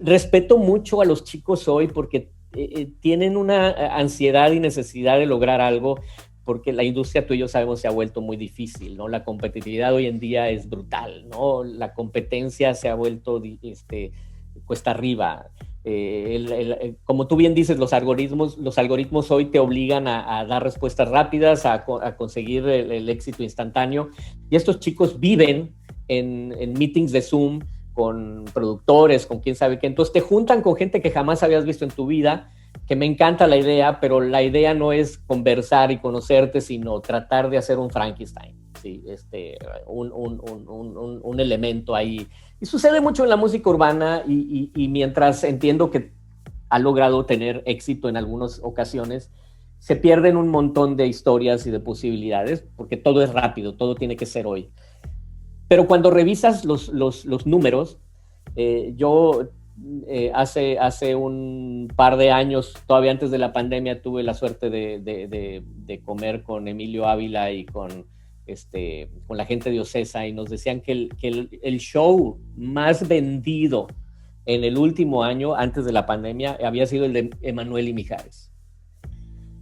respeto mucho a los chicos hoy porque tienen una ansiedad y necesidad de lograr algo, porque la industria, tú y yo sabemos, se ha vuelto muy difícil, ¿no? La competitividad hoy en día es brutal, ¿no? La competencia se ha vuelto cuesta arriba. Como tú bien dices, los algoritmos hoy te obligan a dar respuestas rápidas, a conseguir el éxito instantáneo. Y estos chicos viven en meetings de Zoom con productores, con quién sabe qué. Entonces te juntan con gente que jamás habías visto en tu vida, que me encanta la idea, pero la idea no es conversar y conocerte, sino tratar de hacer un Frankenstein, ¿sí? Un elemento ahí. Y sucede mucho en la música urbana y mientras entiendo que ha logrado tener éxito en algunas ocasiones, se pierden un montón de historias y de posibilidades, porque todo es rápido, todo tiene que ser hoy. Pero cuando revisas los números, yo hace un par de años, todavía antes de la pandemia, tuve la suerte de comer con Emilio Ávila y con la gente de Ocesa, y nos decían que el show más vendido en el último año, antes de la pandemia, había sido el de Emanuel y Mijares.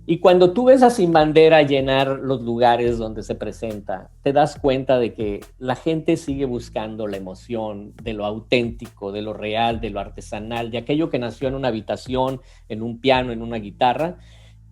Y cuando tú ves a Sin Bandera llenar los lugares donde se presenta, te das cuenta de que la gente sigue buscando la emoción de lo auténtico, de lo real, de lo artesanal, de aquello que nació en una habitación, en un piano, en una guitarra.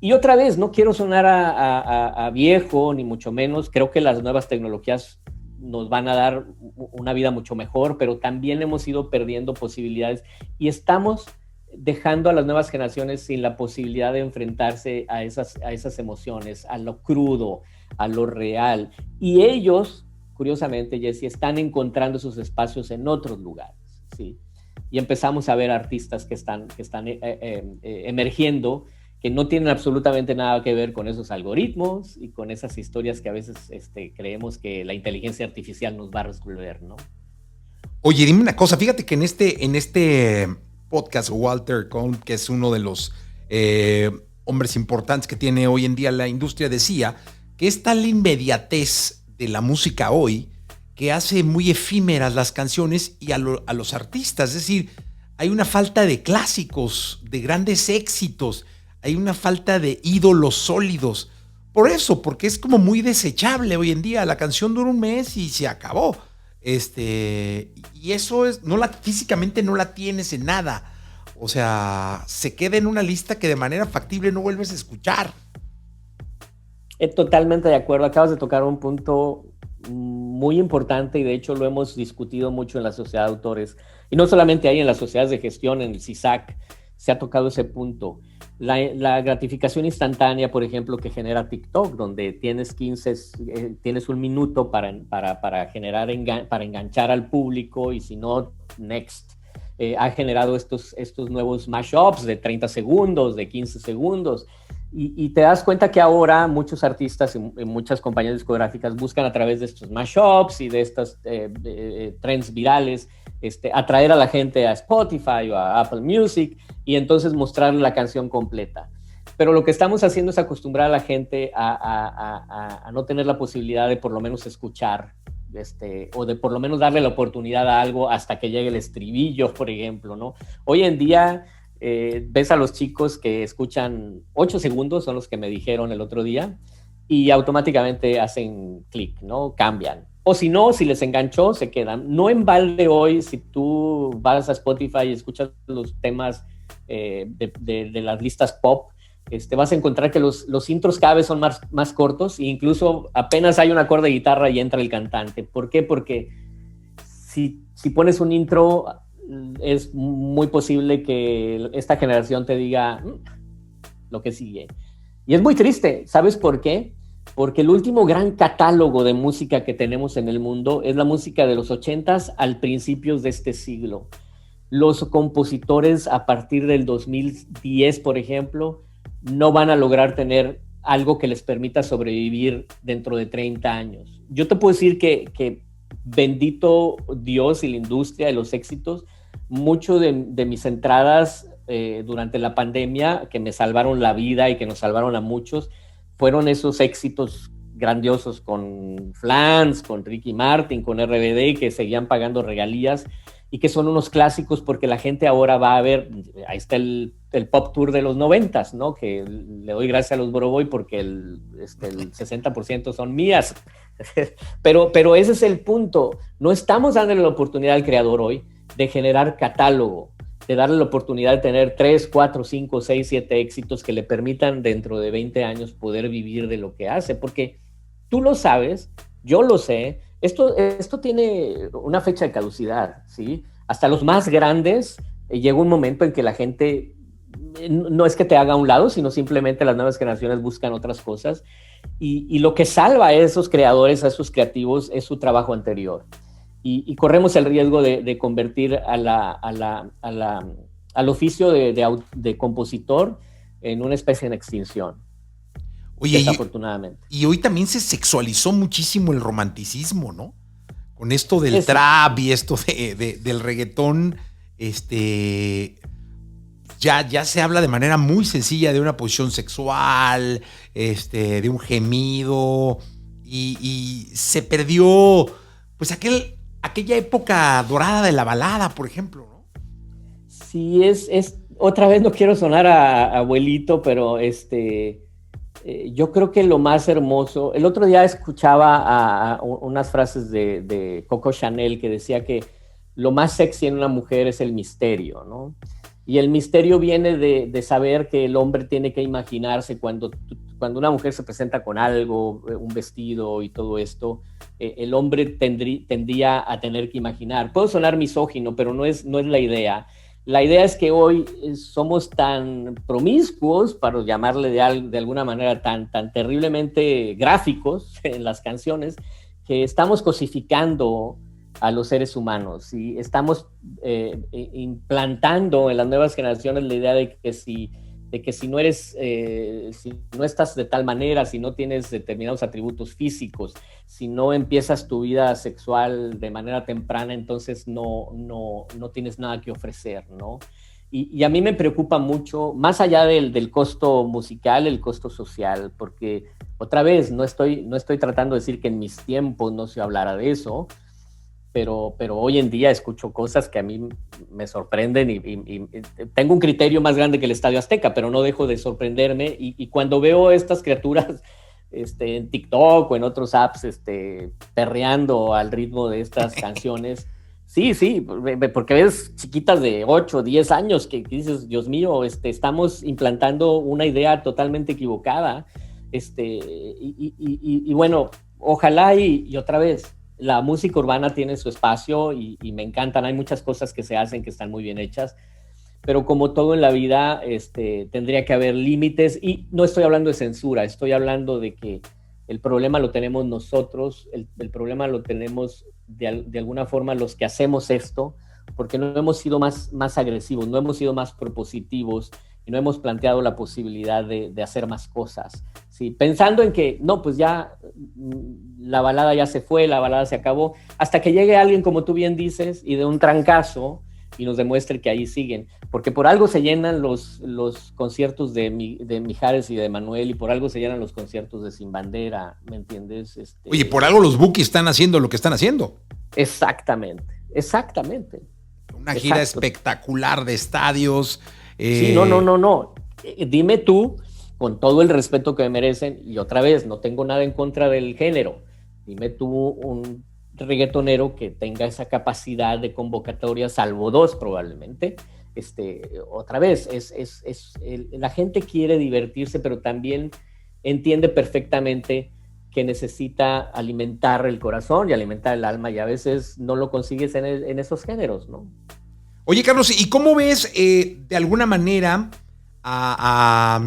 Y otra vez, no quiero sonar a viejo, ni mucho menos. Creo que las nuevas tecnologías nos van a dar una vida mucho mejor, pero también hemos ido perdiendo posibilidades y estamos dejando a las nuevas generaciones sin la posibilidad de enfrentarse a esas emociones, a lo crudo, a lo real. Y ellos, curiosamente, Jesse, están encontrando sus espacios en otros lugares, ¿sí? Y empezamos a ver artistas que están emergiendo, que no tienen absolutamente nada que ver con esos algoritmos y con esas historias que a veces creemos que la inteligencia artificial nos va a resolver, ¿no? Oye, dime una cosa, fíjate que en este podcast, Walter Cohn, que es uno de los hombres importantes que tiene hoy en día la industria, decía que es tal la inmediatez de la música hoy que hace muy efímeras las canciones y a los artistas. Es decir, hay una falta de clásicos, de grandes éxitos, hay una falta de ídolos sólidos. Por eso, porque es como muy desechable hoy en día. La canción dura un mes y se acabó. Y eso es, físicamente no la tienes en nada. O sea, se queda en una lista que de manera factible no vuelves a escuchar. Totalmente de acuerdo. Acabas de tocar un punto muy importante y de hecho lo hemos discutido mucho en la sociedad de autores. Y no solamente ahí en las sociedades de gestión, en el CISAC, se ha tocado ese punto. La gratificación instantánea, por ejemplo, que genera TikTok, donde tienes tienes un minuto para enganchar al público y si no, next. Ha generado estos nuevos mashups de 30 segundos, de 15 segundos. Y te das cuenta que ahora muchos artistas y muchas compañías discográficas buscan a través de estos mashups y de estas trends virales atraer a la gente a Spotify o a Apple Music y entonces mostrarle la canción completa. Pero lo que estamos haciendo es acostumbrar a la gente a no tener la posibilidad de por lo menos escuchar o de por lo menos darle la oportunidad a algo hasta que llegue el estribillo, por ejemplo, ¿no? Hoy en día ves a los chicos que escuchan 8 segundos, son los que me dijeron el otro día, y automáticamente hacen clic, ¿no? Cambian. O si no, si les enganchó, se quedan. No en balde hoy, si tú vas a Spotify y escuchas los temas de las listas pop, vas a encontrar que los intros cada vez son más cortos e incluso apenas hay un acorde de guitarra y entra el cantante. ¿Por qué? Porque si pones un intro, es muy posible que esta generación te diga lo que sigue. Y es muy triste. ¿Sabes por qué? Porque el último gran catálogo de música que tenemos en el mundo es la música de los 80s al principios de este siglo. Los compositores a partir del 2010, por ejemplo, no van a lograr tener algo que les permita sobrevivir dentro de 30 años. Yo te puedo decir que bendito Dios y la industria de los éxitos, mucho de mis entradas durante la pandemia que me salvaron la vida y que nos salvaron a muchos, fueron esos éxitos grandiosos con Flans, con Ricky Martin, con RBD, que seguían pagando regalías y que son unos clásicos porque la gente ahora va a ver, ahí está el Pop Tour de los 90s, ¿no? Que le doy gracias a los Boroboy porque el 60% son mías. pero ese es el punto. No estamos dándole la oportunidad al creador hoy de generar catálogo, de darle la oportunidad de tener 3, 4, 5, 6, 7 éxitos que le permitan dentro de 20 años poder vivir de lo que hace, porque tú lo sabes, yo lo sé, esto tiene una fecha de caducidad, ¿sí? Hasta los más grandes llega un momento en que la gente no es que te haga a un lado, sino simplemente las nuevas generaciones buscan otras cosas y lo que salva a esos creadores, a esos creativos, es su trabajo anterior. Y corremos el riesgo de convertir al oficio de compositor en una especie en extinción. Oye, desafortunadamente. Y hoy también se sexualizó muchísimo el romanticismo, ¿no? Con esto del trap y esto del reggaetón, ya se habla de manera muy sencilla de una posición sexual, de un gemido, y se perdió, pues, aquella época dorada de la balada, por ejemplo, ¿no? Sí, otra vez no quiero sonar a abuelito, pero yo creo que lo más hermoso, el otro día escuchaba unas frases de Coco Chanel que decía que lo más sexy en una mujer es el misterio, ¿no? Y el misterio viene de saber que el hombre tiene que imaginarse cuando una mujer se presenta con algo, un vestido y todo esto, el hombre tendría a tener que imaginar. Puedo sonar misógino, pero no es la idea. La idea es que hoy somos tan promiscuos, para llamarle de alguna manera tan terriblemente gráficos en las canciones, que estamos cosificando a los seres humanos y estamos implantando en las nuevas generaciones la idea de que si no eres, si no estás de tal manera, si no tienes determinados atributos físicos, si no empiezas tu vida sexual de manera temprana, entonces no tienes nada que ofrecer, ¿no? Y a mí me preocupa mucho, más allá del costo musical, el costo social, porque otra vez no estoy tratando de decir que en mis tiempos no se hablara de eso, pero hoy en día escucho cosas que a mí me sorprenden y tengo un criterio más grande que el Estadio Azteca, pero no dejo de sorprenderme y cuando veo estas criaturas en TikTok o en otros apps perreando al ritmo de estas canciones, sí, porque ves chiquitas de 8, 10 años que dices, Dios mío, estamos implantando una idea totalmente equivocada, y bueno, ojalá y otra vez, la música urbana tiene su espacio y me encantan, hay muchas cosas que se hacen que están muy bien hechas, pero como todo en la vida, tendría que haber límites y no estoy hablando de censura, estoy hablando de que el problema lo tenemos nosotros, el problema lo tenemos de alguna forma los que hacemos esto, porque no hemos sido más agresivos, no hemos sido más propositivos y no hemos planteado la posibilidad de hacer más cosas. ¿Sí? Pensando en que, no, pues ya la balada ya se fue, la balada se acabó, hasta que llegue alguien, como tú bien dices, y de un trancazo y nos demuestre que ahí siguen. Porque por algo se llenan los conciertos de Mijares y de Manuel, y por algo se llenan los conciertos de Sin Bandera, ¿me entiendes? Oye, por algo los Bukis están haciendo lo que están haciendo. Exactamente, exactamente. Una gira espectacular de estadios. Sí, no. Dime tú, con todo el respeto que me merecen, y otra vez, no tengo nada en contra del género, dime tú un reggaetonero que tenga esa capacidad de convocatoria, salvo dos probablemente. Otra vez, la gente quiere divertirse, pero también entiende perfectamente que necesita alimentar el corazón y alimentar el alma, y a veces no lo consigues en esos géneros, ¿no? Oye, Carlos, ¿y cómo ves de alguna manera a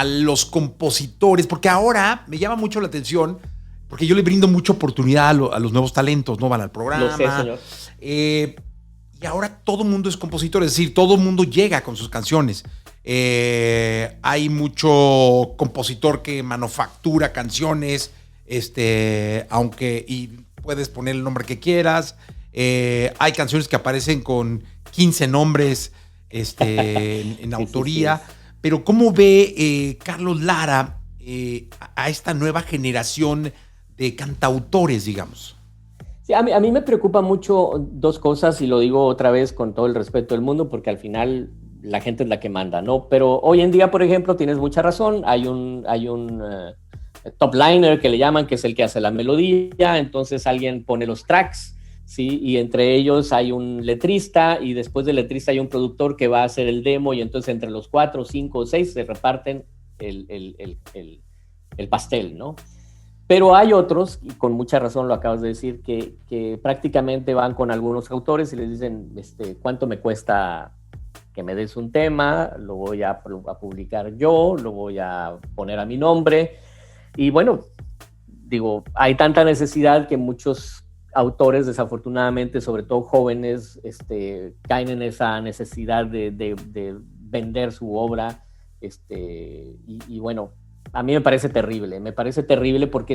los compositores? Porque ahora me llama mucho la atención, porque yo le brindo mucha oportunidad a los nuevos talentos, ¿no? Van al programa. Lo sé, señor. Y ahora todo el mundo es compositor, es decir, todo el mundo llega con sus canciones. Hay mucho compositor que manufactura canciones, aunque y puedes poner el nombre que quieras. Hay canciones que aparecen con 15 nombres en autoría. Sí. Pero ¿cómo ve Carlos Lara a esta nueva generación de cantautores, digamos? Sí, a mí me preocupa mucho dos cosas, y lo digo otra vez con todo el respeto del mundo, porque al final la gente es la que manda, ¿no? Pero hoy en día, por ejemplo, tienes mucha razón, hay un top liner que le llaman, que es el que hace la melodía, entonces alguien pone los tracks, ¿sí? Y entre ellos hay un letrista, y después del letrista hay un productor que va a hacer el demo, y entonces entre los 4, 5 o 6 se reparten el pastel, ¿no? Pero hay otros, y con mucha razón lo acabas de decir, que prácticamente van con algunos autores y les dicen, ¿cuánto me cuesta que me des un tema? Lo voy a publicar yo, lo voy a poner a mi nombre. Y bueno, digo, hay tanta necesidad que muchos autores, desafortunadamente, sobre todo jóvenes, caen en esa necesidad de vender su obra. Y bueno, a mí me parece terrible porque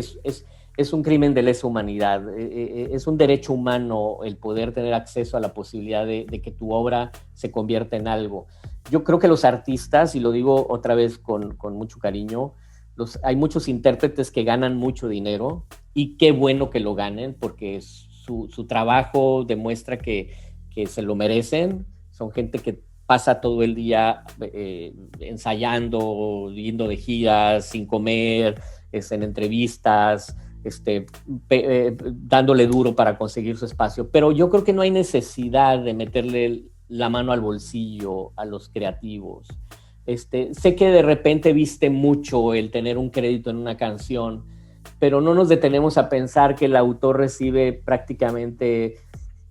es un crimen de lesa humanidad, es un derecho humano el poder tener acceso a la posibilidad de que tu obra se convierta en algo. Yo creo que los artistas, y lo digo otra vez con mucho cariño, hay muchos intérpretes que ganan mucho dinero, y qué bueno que lo ganen, porque su trabajo demuestra que se lo merecen. Son gente que pasa todo el día ensayando, yendo de giras, sin comer, en entrevistas, dándole duro para conseguir su espacio. Pero yo creo que no hay necesidad de meterle la mano al bolsillo a los creativos. Sé que de repente viste mucho el tener un crédito en una canción, pero no nos detenemos a pensar que el autor recibe prácticamente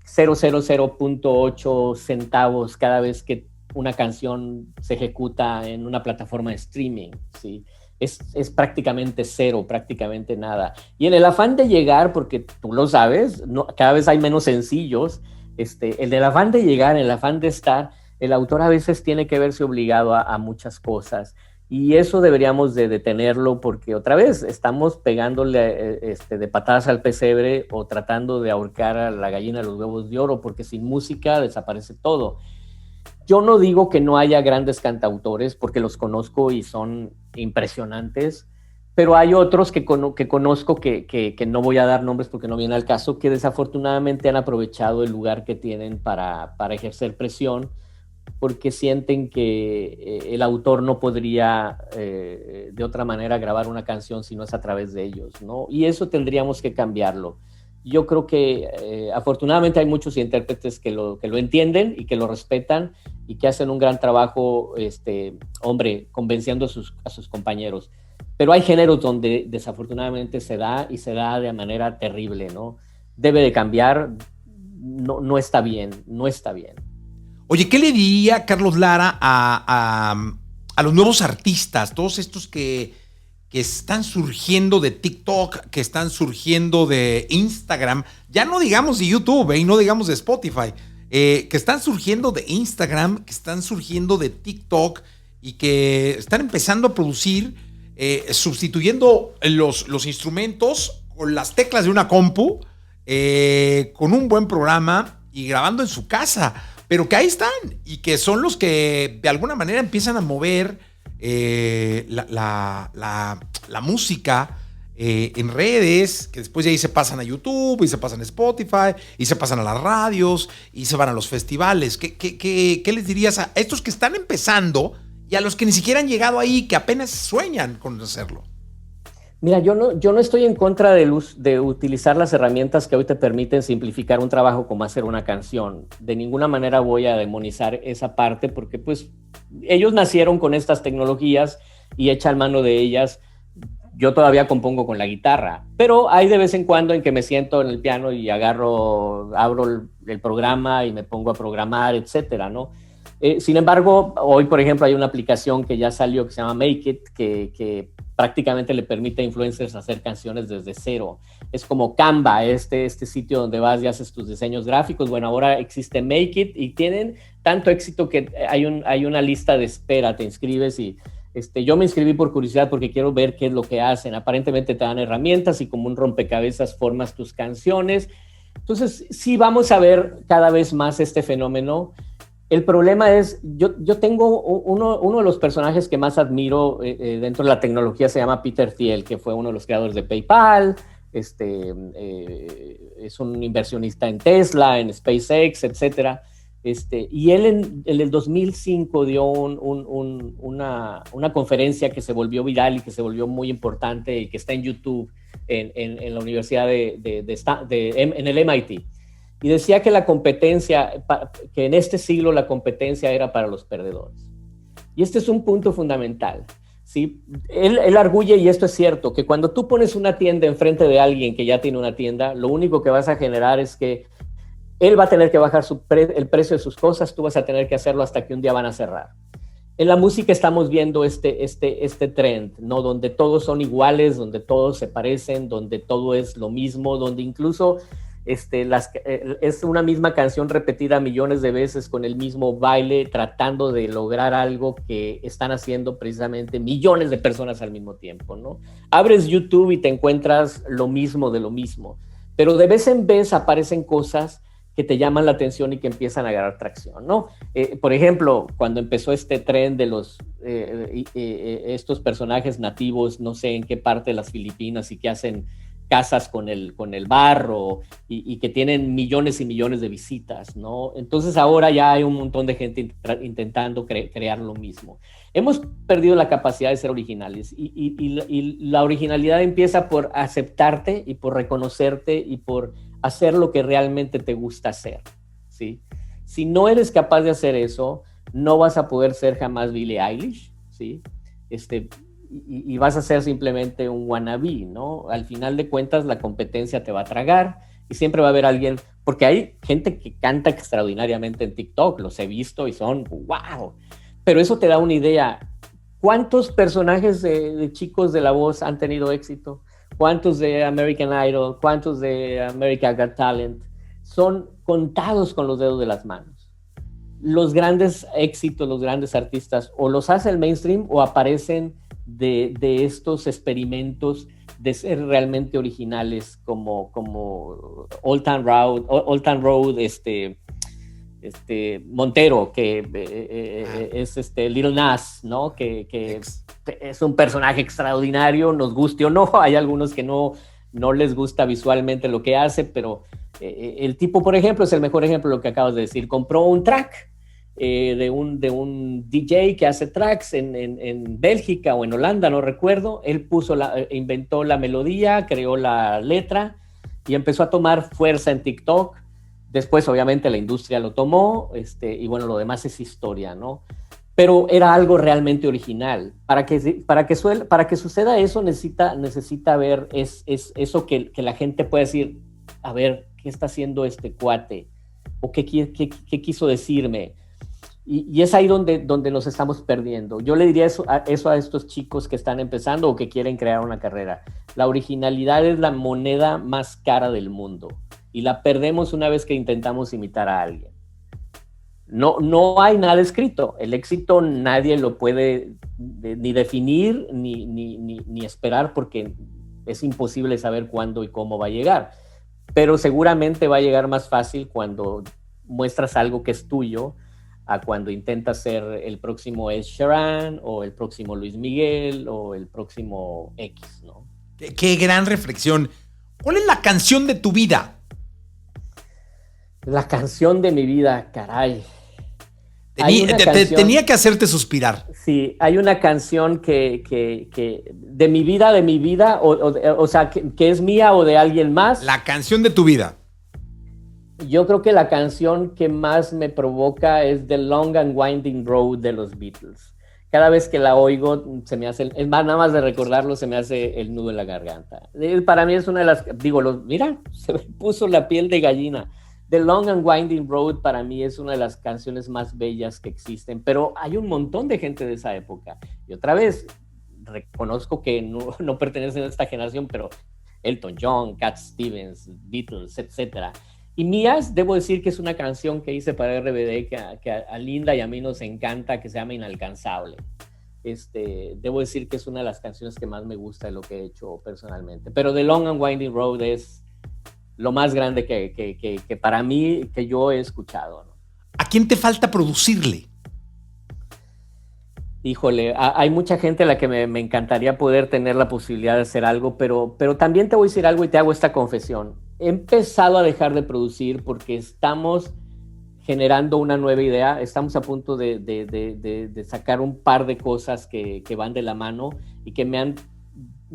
0.008 centavos cada vez que una canción se ejecuta en una plataforma de streaming, ¿sí? Es prácticamente cero, prácticamente nada. Y en el afán de llegar, porque tú lo sabes, cada vez hay menos sencillos, en el afán de llegar, en el afán de estar, el autor a veces tiene que verse obligado a muchas cosas. Y eso deberíamos de detenerlo, porque otra vez estamos pegándole de patadas al pesebre, o tratando de ahorcar a la gallina de los huevos de oro, porque sin música desaparece todo. Yo no digo que no haya grandes cantautores, porque los conozco y son impresionantes, pero hay otros que conozco que no voy a dar nombres porque no viene al caso, que desafortunadamente han aprovechado el lugar que tienen para ejercer presión, porque sienten que el autor no podría de otra manera grabar una canción si no es a través de ellos, ¿no? Y eso tendríamos que cambiarlo. Yo creo que afortunadamente hay muchos intérpretes que lo entienden y que lo respetan, y que hacen un gran trabajo, convenciendo a sus compañeros. Pero hay géneros donde desafortunadamente se da y se da de manera terrible, ¿no? Debe de cambiar, no está bien, no está bien. Oye, ¿qué le diría Carlos Lara a los nuevos artistas, todos estos que están surgiendo de TikTok, que están surgiendo de Instagram, ya no digamos de YouTube y no digamos de Spotify, que están surgiendo de Instagram, que están surgiendo de TikTok y que están empezando a producir, sustituyendo los instrumentos con las teclas de una compu, con un buen programa y grabando en su casa, pero que ahí están y que son los que de alguna manera empiezan a mover la música en redes, que después de ahí se pasan a YouTube y se pasan a Spotify y se pasan a las radios y se van a los festivales. ¿Qué les dirías a estos que están empezando y a los que ni siquiera han llegado ahí, que apenas sueñan con hacerlo? Mira, yo no estoy en contra de utilizar las herramientas que hoy te permiten simplificar un trabajo como hacer una canción. De ninguna manera voy a demonizar esa parte porque pues ellos nacieron con estas tecnologías y echan mano de ellas. Yo todavía compongo con la guitarra, pero hay de vez en cuando en que me siento en el piano y abro el programa y me pongo a programar, etcétera, ¿no? Sin embargo, hoy, por ejemplo, hay una aplicación que ya salió que se llama Make It, que prácticamente le permite a influencers hacer canciones desde cero. Es como Canva, este sitio donde vas y haces tus diseños gráficos. Bueno, ahora existe Make It y tienen tanto éxito que hay una lista de espera, te inscribes y yo me inscribí por curiosidad porque quiero ver qué es lo que hacen. Aparentemente te dan herramientas y como un rompecabezas formas tus canciones. Entonces, sí vamos a ver cada vez más este fenómeno. El problema es, yo tengo uno de los personajes que más admiro dentro de la tecnología, se llama Peter Thiel, que fue uno de los creadores de PayPal, es un inversionista en Tesla, en SpaceX, etcétera. Y él en el 2005 dio una conferencia que se volvió viral y que se volvió muy importante y que está en YouTube en la universidad en el MIT. Y decía que la competencia, que en este siglo la competencia era para los perdedores. Y este es un punto fundamental, ¿sí? Él arguye, y esto es cierto, que cuando tú pones una tienda enfrente de alguien que ya tiene una tienda, lo único que vas a generar es que él va a tener que bajar el precio de sus cosas, tú vas a tener que hacerlo hasta que un día van a cerrar. En la música estamos viendo este trend, ¿no? Donde todos son iguales, donde todos se parecen, donde todo es lo mismo, donde incluso es una misma canción repetida millones de veces con el mismo baile, tratando de lograr algo que están haciendo precisamente millones de personas al mismo tiempo, ¿no? Abres YouTube y te encuentras lo mismo de lo mismo, pero de vez en vez aparecen cosas que te llaman la atención y que empiezan a agarrar tracción, ¿no? Por ejemplo, cuando empezó este tren de estos personajes nativos, no sé en qué parte de las Filipinas y que hacen casas con el barro y que tienen millones y millones de visitas, ¿no? Entonces ahora ya hay un montón de gente intentando crear lo mismo. Hemos perdido la capacidad de ser originales y la originalidad empieza por aceptarte y por reconocerte y por hacer lo que realmente te gusta hacer, ¿sí? Si no eres capaz de hacer eso, no vas a poder ser jamás Billie Eilish, ¿sí? Y vas a ser simplemente un wannabe, ¿no? Al final de cuentas, la competencia te va a tragar y siempre va a haber alguien, porque hay gente que canta extraordinariamente en TikTok, los he visto y son wow, pero eso te da una idea. ¿Cuántos personajes de chicos de La Voz han tenido éxito? ¿Cuántos de American Idol? ¿Cuántos de American Got Talent? Son contados con los dedos de las manos. Los grandes éxitos, los grandes artistas, o los hace el mainstream o aparecen de estos experimentos de ser realmente originales como Old Town Road, Montero, que es Lil Nas, ¿no? Que es un personaje extraordinario, nos guste o no. Hay algunos que no les gusta visualmente lo que hace, pero el tipo, por ejemplo, es el mejor ejemplo de lo que acabas de decir. Compró un track de un DJ que hace tracks en Bélgica o en Holanda, no recuerdo. Él inventó la melodía, creó la letra y empezó a tomar fuerza en TikTok. Después, obviamente, la industria lo tomó, y bueno, lo demás es historia, ¿no? pero era algo realmente original. Para que suceda eso necesita ver eso que la gente puede decir, a ver, ¿qué está haciendo este cuate? ¿O qué quiso decirme? Y es ahí donde nos estamos perdiendo. Yo le diría eso a estos chicos que están empezando o que quieren crear una carrera. La originalidad es la moneda más cara del mundo y la perdemos una vez que intentamos imitar a alguien. No hay nada escrito. El éxito nadie lo puede ni definir ni esperar porque es imposible saber cuándo y cómo va a llegar. Pero seguramente va a llegar más fácil cuando muestras algo que es tuyo a cuando intentas ser el próximo Ed Sheeran o el próximo Luis Miguel o el próximo X, ¿no? Qué gran reflexión. ¿Cuál es la canción de tu vida? La canción de mi vida, caray. Tenía que hacerte suspirar. Sí, hay una canción que de mi vida, o sea, que es mía o de alguien más. La canción de tu vida. Yo creo que la canción que más me provoca es The Long and Winding Road de los Beatles. Cada vez que la oigo, se me hace, nada más de recordarlo, se me hace el nudo en la garganta. Para mí es una de las, mira, se me puso la piel de gallina. The Long and Winding Road para mí es una de las canciones más bellas que existen, pero hay un montón de gente de esa época. Y otra vez, reconozco que no pertenecen a esta generación, pero Elton John, Cat Stevens, Beatles, etcétera. Y mías, debo decir que es una canción que hice para RBD que a Linda y a mí nos encanta, que se llama Inalcanzable. Debo decir que es una de las canciones que más me gusta de lo que he hecho personalmente. Pero The Long and Winding Road es lo más grande que para mí, que yo he escuchado, ¿no? ¿A quién te falta producirle? Híjole, hay mucha gente a la que me encantaría poder tener la posibilidad de hacer algo, pero también te voy a decir algo y te hago esta confesión. He empezado a dejar de producir porque estamos generando una nueva idea, estamos a punto de sacar un par de cosas que van de la mano y que me han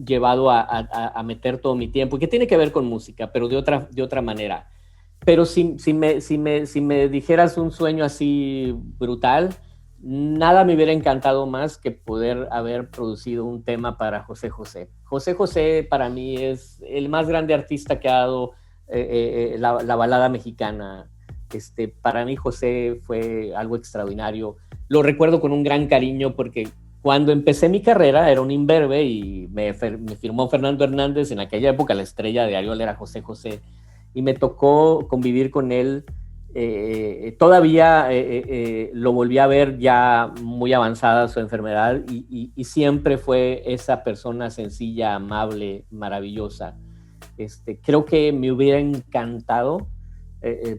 llevado a meter todo mi tiempo y que tiene que ver con música, pero de otra manera. Pero si me dijeras un sueño así brutal, nada me hubiera encantado más que poder haber producido un tema para José José. José José para mí es el más grande artista que ha dado la balada mexicana. Para mí José fue algo extraordinario. Lo recuerdo con un gran cariño porque cuando empecé mi carrera era un imberbe y me firmó Fernando Hernández. En aquella época la estrella de Ariola era José José y me tocó convivir con él. Todavía lo volví a ver ya muy avanzada su enfermedad y siempre fue esa persona sencilla, amable, maravillosa. Creo que me hubiera encantado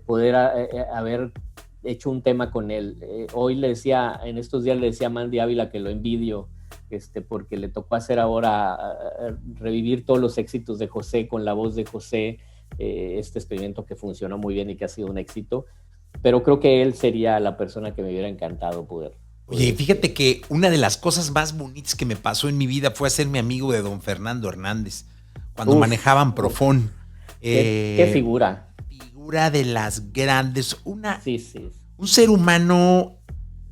poder haber hecho un tema con él. En estos días le decía a Mandy Ávila que lo envidio, porque le tocó hacer ahora revivir todos los éxitos de José con la voz de José. Este experimento que funcionó muy bien y que ha sido un éxito, pero creo que él sería la persona que me hubiera encantado poder. Oye, fíjate que una de las cosas más bonitas que me pasó en mi vida fue hacerme amigo de don Fernando Hernández cuando manejaban Profón. ¿Qué figura? Figura de las grandes, sí. Un ser humano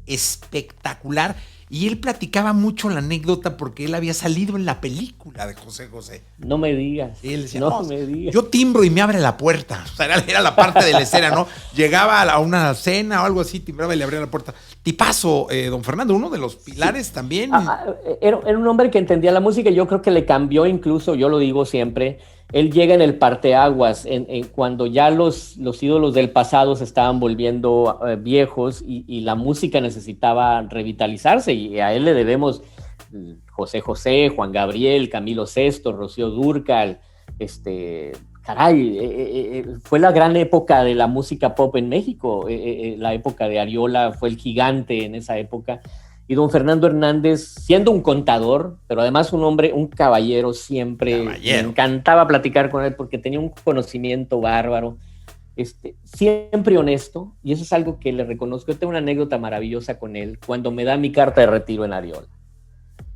espectacular. Y él platicaba mucho la anécdota porque él había salido en la película de José José. No me digas. Y él decía, me digas. Yo timbro y me abre la puerta. O sea, era la parte de la escena, ¿no? Llegaba a una cena o algo así, timbraba y le abría la puerta. Tipazo, don Fernando, uno de los pilares también. Era un hombre que entendía la música y yo creo que le cambió incluso, yo lo digo siempre, él llega en el parteaguas, cuando ya los ídolos del pasado se estaban volviendo viejos y la música necesitaba revitalizarse y a él le debemos José José, Juan Gabriel, Camilo Sesto, Rocío Dúrcal, fue la gran época de la música pop en México, la época de Ariola fue el gigante en esa época. Y don Fernando Hernández, siendo un contador, pero además un hombre, un caballero siempre. Me encantaba platicar con él porque tenía un conocimiento bárbaro, siempre honesto, y eso es algo que le reconozco. Yo tengo una anécdota maravillosa con él cuando me da mi carta de retiro en Ariola.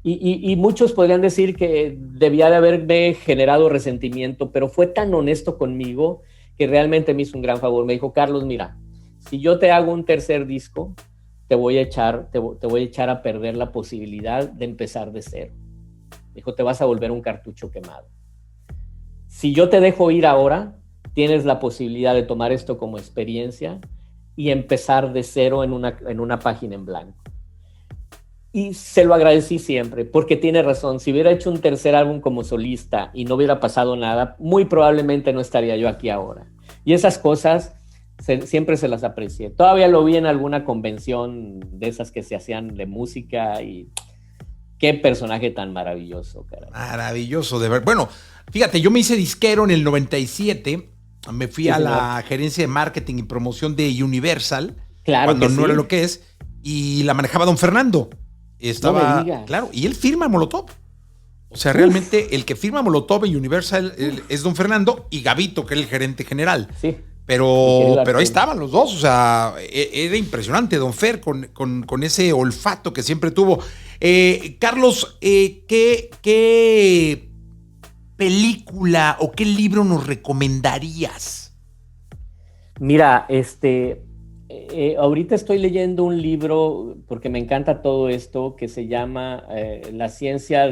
Y muchos podrían decir que debía de haberme generado resentimiento, pero fue tan honesto conmigo que realmente me hizo un gran favor. Me dijo, Carlos, mira, si yo te hago un tercer disco, te voy a echar a perder la posibilidad de empezar de cero. Dijo, te vas a volver un cartucho quemado. Si yo te dejo ir ahora, tienes la posibilidad de tomar esto como experiencia y empezar de cero en una página en blanco. Y se lo agradecí siempre, porque tiene razón. Si hubiera hecho un tercer álbum como solista y no hubiera pasado nada, muy probablemente no estaría yo aquí ahora. Y esas cosas siempre se las aprecié. Todavía lo vi en alguna convención de esas que se hacían de música y qué personaje tan maravilloso, caray. Maravilloso, de ver. Bueno, fíjate, yo me hice disquero en el 97, me fui a la gerencia de marketing y promoción de Universal, cuando no era lo que es, y la manejaba don Fernando. Estaba, claro, y él firma Molotov. O sea, realmente el que firma Molotov en Universal es don Fernando y Gabito, que era el gerente general. Sí. Pero ahí estaban los dos, o sea, era impresionante don Fer con ese olfato que siempre tuvo. Carlos, ¿qué película o qué libro nos recomendarías? Mira, ahorita estoy leyendo un libro, porque me encanta todo esto, que se llama La ciencia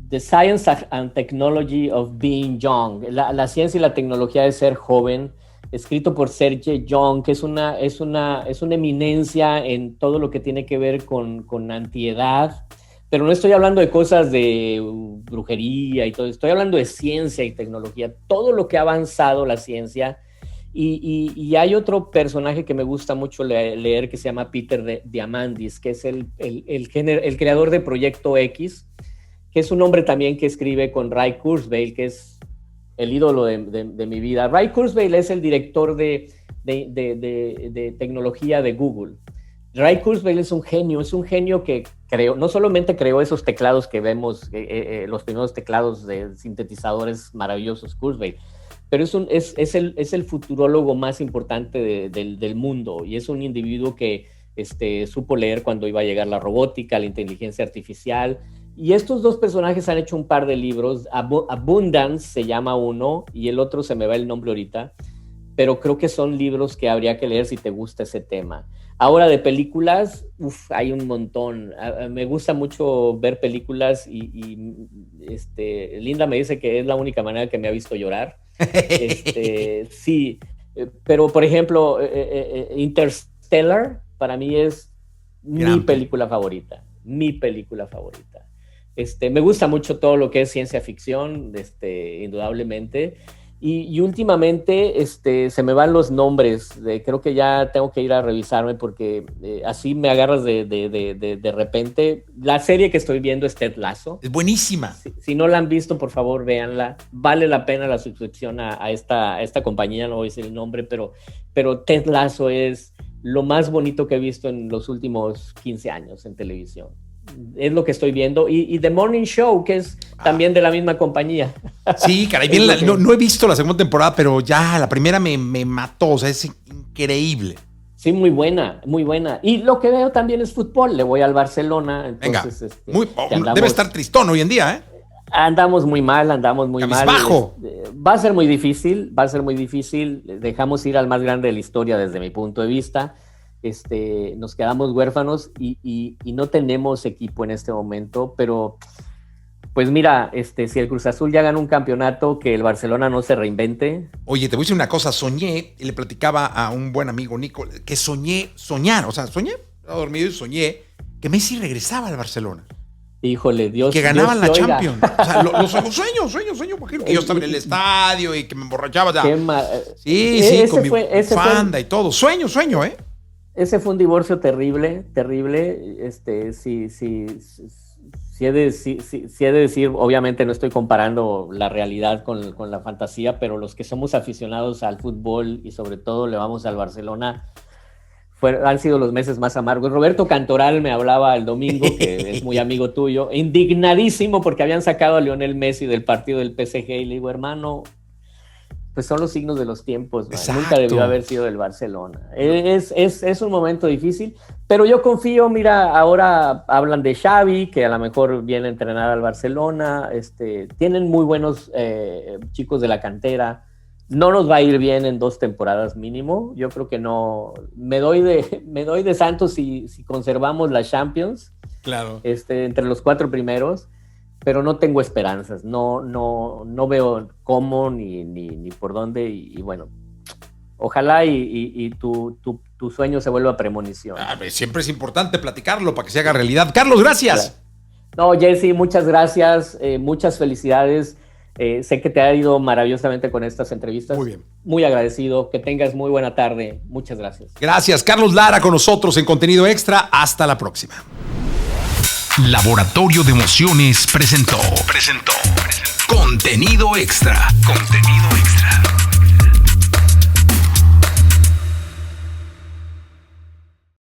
The Science and Technology of Being Young, la ciencia y la tecnología de ser joven, escrito por Sergey Young, que es una eminencia en todo lo que tiene que ver con antiedad, pero no estoy hablando de cosas de brujería y todo, estoy hablando de ciencia y tecnología, todo lo que ha avanzado la ciencia. Y hay otro personaje que me gusta mucho leer que se llama Peter Diamandis, que es el creador de Proyecto X, que es un hombre también que escribe con Ray Kurzweil, que es el ídolo de mi vida. Ray Kurzweil es el director de tecnología de Google. Ray Kurzweil es un genio que no solamente creó esos teclados que vemos, los primeros teclados de sintetizadores maravillosos, Kurzweil, pero es el futurólogo más importante del mundo, y es un individuo que supo leer cuando iba a llegar la robótica, la inteligencia artificial. Y estos dos personajes han hecho un par de libros. Abundance se llama uno y el otro se me va el nombre ahorita, pero creo que son libros que habría que leer si te gusta ese tema. Ahora, de películas, hay un montón. Me gusta mucho ver películas y Linda me dice que es la única manera que me ha visto llorar. Sí, pero por ejemplo, Interstellar para mí es mi película favorita. Me gusta mucho todo lo que es ciencia ficción, indudablemente. Y últimamente se me van los nombres. Creo que ya tengo que ir a revisarme porque así me agarras de repente. La serie que estoy viendo es Ted Lasso. Es buenísima. Si no la han visto, por favor, véanla. Vale la pena la suscripción a esta compañía, no voy a decir el nombre, pero Ted Lasso es lo más bonito que he visto en los últimos 15 años en televisión. Es lo que estoy viendo. Y The Morning Show, que es también de la misma compañía. Sí, caray, bien, no he visto la segunda temporada, pero ya la primera me mató, o sea, es increíble. Sí, muy buena, muy buena. Y lo que veo también es fútbol. Le voy al Barcelona. Entonces, venga, debe estar tristón hoy en día, ¿eh? Andamos muy mal. Bajo. Va a ser muy difícil. Dejamos ir al más grande de la historia desde mi punto de vista. Nos quedamos huérfanos y no tenemos equipo en este momento, pero pues mira, si el Cruz Azul ya gana un campeonato, que el Barcelona no se reinvente. Oye, te voy a decir una cosa, soñé, y le platicaba a un buen amigo, Nico, que soñé, estaba dormido y soñé que Messi regresaba al Barcelona. Híjole, Dios. Que ganaban la Champions. O sea, sueño, imagino que yo estaba en el estadio y que me emborrachaba. Sí, con mi bufanda y todo. Sueño, ¿eh? Ese fue un divorcio terrible. Sí he de decir, obviamente no estoy comparando la realidad con la fantasía, pero los que somos aficionados al fútbol y sobre todo le vamos al Barcelona, han sido los meses más amargos. Roberto Cantoral me hablaba el domingo, que es muy amigo tuyo, indignadísimo porque habían sacado a Lionel Messi del partido del PSG, y le digo, hermano, pues son los signos de los tiempos, nunca debió haber sido del Barcelona. Es un momento difícil, pero yo confío. Mira, ahora hablan de Xavi, que a lo mejor viene a entrenar al Barcelona. Tienen muy buenos chicos de la cantera. No nos va a ir bien en 2 temporadas mínimo. Yo creo que no. Me doy de santos si conservamos la Champions. Claro. Entre los 4 primeros, pero no tengo esperanzas. No veo cómo ni por dónde. Y bueno, ojalá y tu sueño se vuelva premonición. Siempre es importante platicarlo para que se haga realidad. Carlos, gracias. No, Jesse, muchas gracias. Muchas felicidades. Sé que te ha ido maravillosamente con estas entrevistas. Muy bien. Muy agradecido. Que tengas muy buena tarde. Muchas gracias. Gracias. Carlos Lara con nosotros en Contenido Extra. Hasta la próxima. Laboratorio de Emociones presentó Contenido Extra. Contenido Extra.